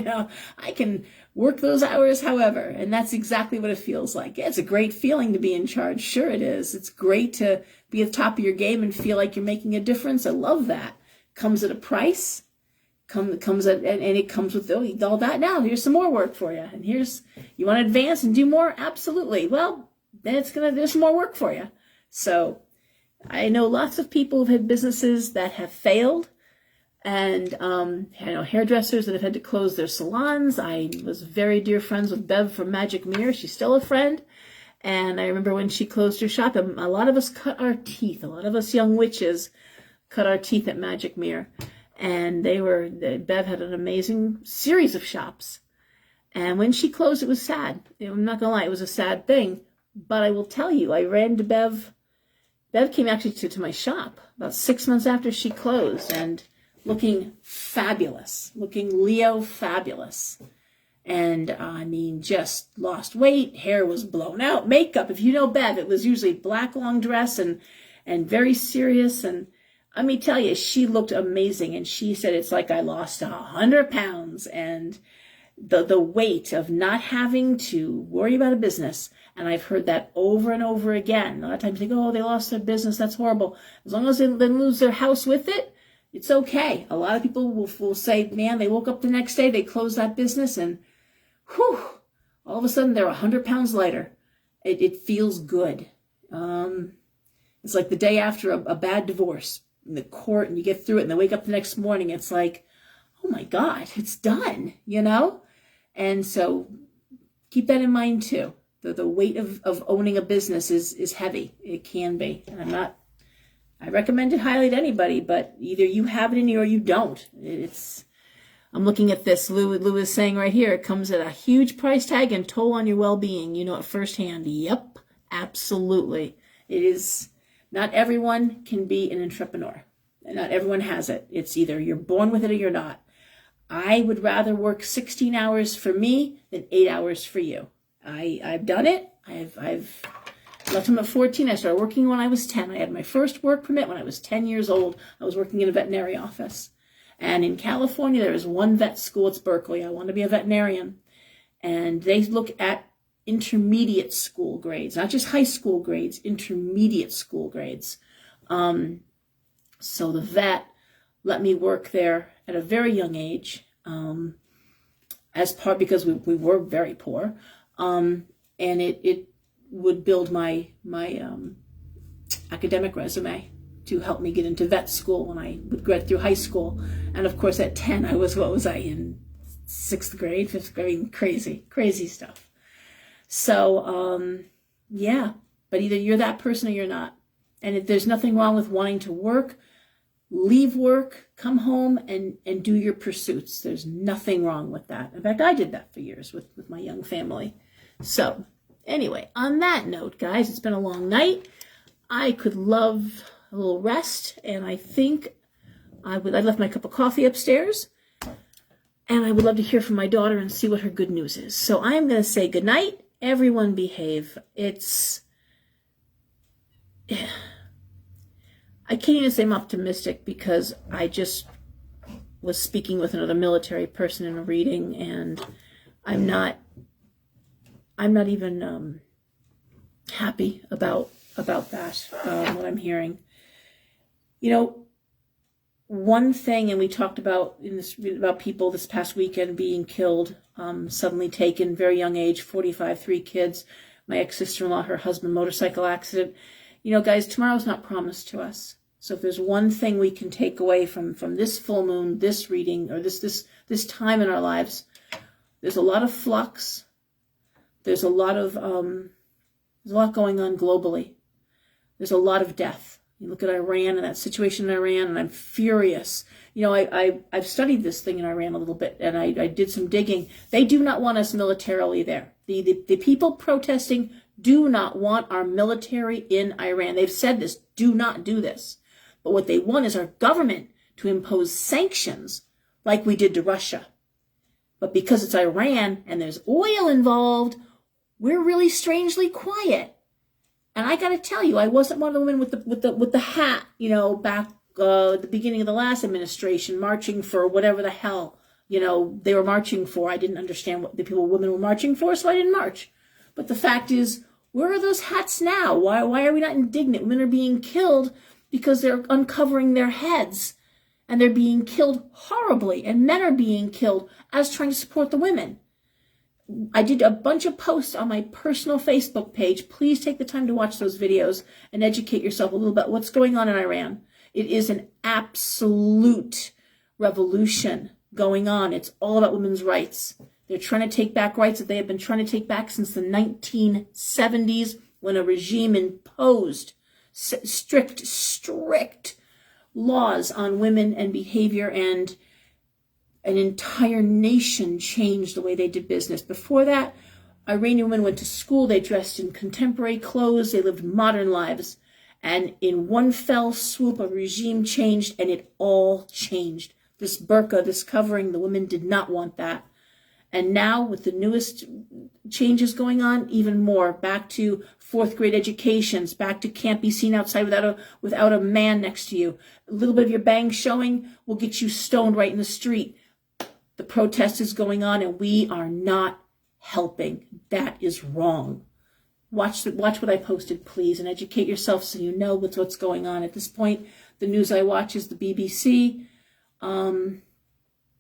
Speaker 1: I can work those hours however. And that's exactly what it feels like. Yeah, it's a great feeling to be in charge. Sure it is. It's great to be at the top of your game and feel like you're making a difference. I love that. Comes at a price. And it comes with all that. Now here's some more work for you. And you want to advance and do more? Absolutely. Well, then there's some more work for you. So I know lots of people who've had businesses that have failed, and hairdressers that have had to close their salons. I was very dear friends with Bev from Magic Mirror. She's still a friend. And I remember when she closed her shop, a lot of us cut our teeth. A lot of us young witches cut our teeth at Magic Mirror. And Bev had an amazing series of shops. And when she closed, it was sad. I'm not going to lie, it was a sad thing. But I will tell you, I ran to Bev. Bev came actually to my shop about 6 months after she closed, and looking fabulous, looking Leo fabulous. And just lost weight, hair was blown out, makeup. If you know Bev, it was usually black long dress and very serious. And let me tell you, she looked amazing. And she said, it's like I lost 100 pounds. And the weight of not having to worry about a business. And I've heard that over and over again. A lot of times they go, oh, they lost their business. That's horrible. As long as they didn't lose their house with it, it's okay. A lot of people will say, man, they woke up the next day, they closed that business, and whew, all of a sudden they're 100 pounds lighter. It feels good. It's like the day after a bad divorce in the court, and you get through it, and they wake up the next morning. It's like, oh my God, it's done, And so keep that in mind too. The weight of owning a business is heavy. It can be. And I recommend it highly to anybody, but either you have it in you or you don't. I'm looking at this. Lou is saying right here, it comes at a huge price tag and toll on your well-being. You know it firsthand. Yep, absolutely. It is. Not everyone can be an entrepreneur. Not everyone has it. It's either you're born with it or you're not. I would rather work 16 hours for me than 8 hours for you. I've done it. I've left him at 14. I started working when I was 10. I had my first work permit when I was 10 years old. I was working in a veterinary office. And in California, there is one vet school. It's Berkeley. I want to be a veterinarian. And they look at intermediate school grades, not just high school grades, intermediate school grades. So the vet let me work there at a very young age, because we were very poor. And it would build my academic resume to help me get into vet school when I would get through high school. And of course at 10, what was I in 6th grade, 5th grade? Crazy stuff. So, yeah, but either you're that person or you're not. And there's nothing wrong with wanting to work, leave work, come home and do your pursuits. There's nothing wrong with that. In fact, I did that for years with my young family. So anyway, on that note, guys, it's been a long night. I could love a little rest, and I think I left my cup of coffee upstairs, and I would love to hear from my daughter and see what her good news is. So I'm going to say good night. Everyone behave. I can't even say I'm optimistic because I just was speaking with another military person in a reading, and I'm not even happy about that, what I'm hearing. One thing, and we talked about about people this past weekend being killed, suddenly taken, very young age, 45, 3 kids. My ex-sister-in-law, her husband, motorcycle accident. Guys, tomorrow's not promised to us. So if there's one thing we can take away from this full moon, this reading, or this time in our lives, there's a lot of flux. There's a lot going on globally. There's a lot of death. You look at Iran and that situation in Iran, and I'm furious. I've studied this thing in Iran a little bit, and I did some digging. They do not want us militarily there. The people protesting do not want our military in Iran. They've said this, do not do this. But what they want is our government to impose sanctions like we did to Russia. But because it's Iran and there's oil involved, we're really strangely quiet. And I got to tell you, I wasn't one of the women with the hat, back at the beginning of the last administration, marching for whatever the hell, they were marching for. I didn't understand what the women were marching for, so I didn't march. But the fact is, where are those hats now? Why are we not indignant? Women are being killed because they're uncovering their heads, and they're being killed horribly, and men are being killed as trying to support the women. I did a bunch of posts on my personal Facebook page. Please take the time to watch those videos and educate yourself a little about what's going on in Iran. It is an absolute revolution going on. It's all about women's rights. They're trying to take back rights that they have been trying to take back since the 1970s, when a regime imposed strict laws on women and behavior, and an entire nation changed the way they did business. Before that, Iranian women went to school, they dressed in contemporary clothes, they lived modern lives. And in one fell swoop, a regime changed, and it all changed. This burqa, this covering, the women did not want that. And now, with the newest changes going on, even more. Back to fourth grade educations, back to can't be seen outside without a man next to you. A little bit of your bangs showing will get you stoned right in the street. The protest is going on, and we are not helping. That is wrong. Watch what I posted, please, and educate yourself so you know what's going on. At this point, the news I watch is the BBC.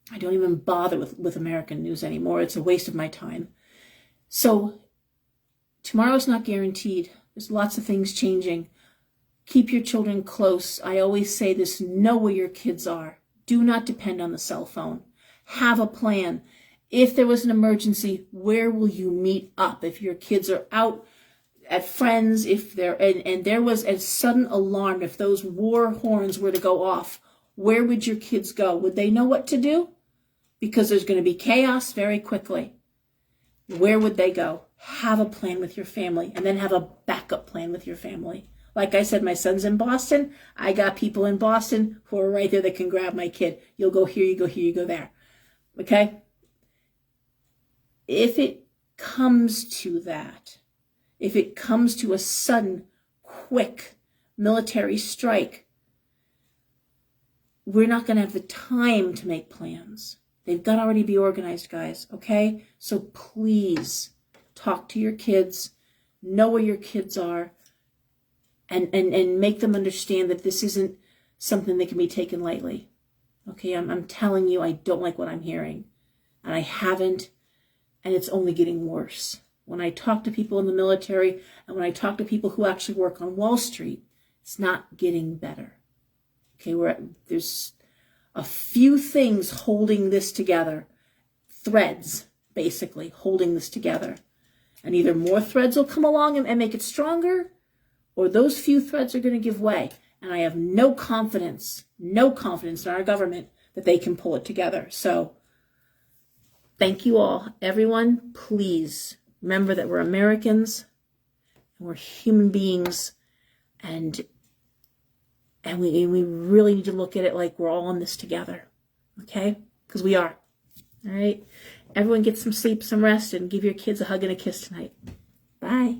Speaker 1: I don't even bother with American news anymore. It's a waste of my time. So tomorrow's not guaranteed. There's lots of things changing. Keep your children close. I always say this: know where your kids are. Do not depend on the cell phone. Have a plan. If there was an emergency, where will you meet up? If your kids are out at friends, if there was a sudden alarm, if those war horns were to go off, where would your kids go? Would they know what to do? Because there's going to be chaos very quickly. Where would they go? Have a plan with your family, and then have a backup plan with your family. Like I said, my son's in Boston. I got people in Boston who are right there that can grab my kid. You'll go here, you go here, you go there. Okay? If it comes to that, if it comes to a sudden, quick military strike, we're not going to have the time to make plans. They've got to already be organized, guys, okay? So please talk to your kids, know where your kids are, and make them understand that this isn't something that can be taken lightly. Okay, I'm telling you, I don't like what I'm hearing. And I haven't, and it's only getting worse. When I talk to people in the military, and when I talk to people who actually work on Wall Street, it's not getting better. Okay, there's a few things holding this together. Threads, basically, holding this together. And either more threads will come along and make it stronger, or those few threads are going to give way. And I have no confidence in our government that they can pull it together. So thank you all. Everyone, please remember that we're Americans, and we're human beings, and we really need to look at it like we're all in this together, okay? Because we are, all right? Everyone get some sleep, some rest, and give your kids a hug and a kiss tonight. Bye.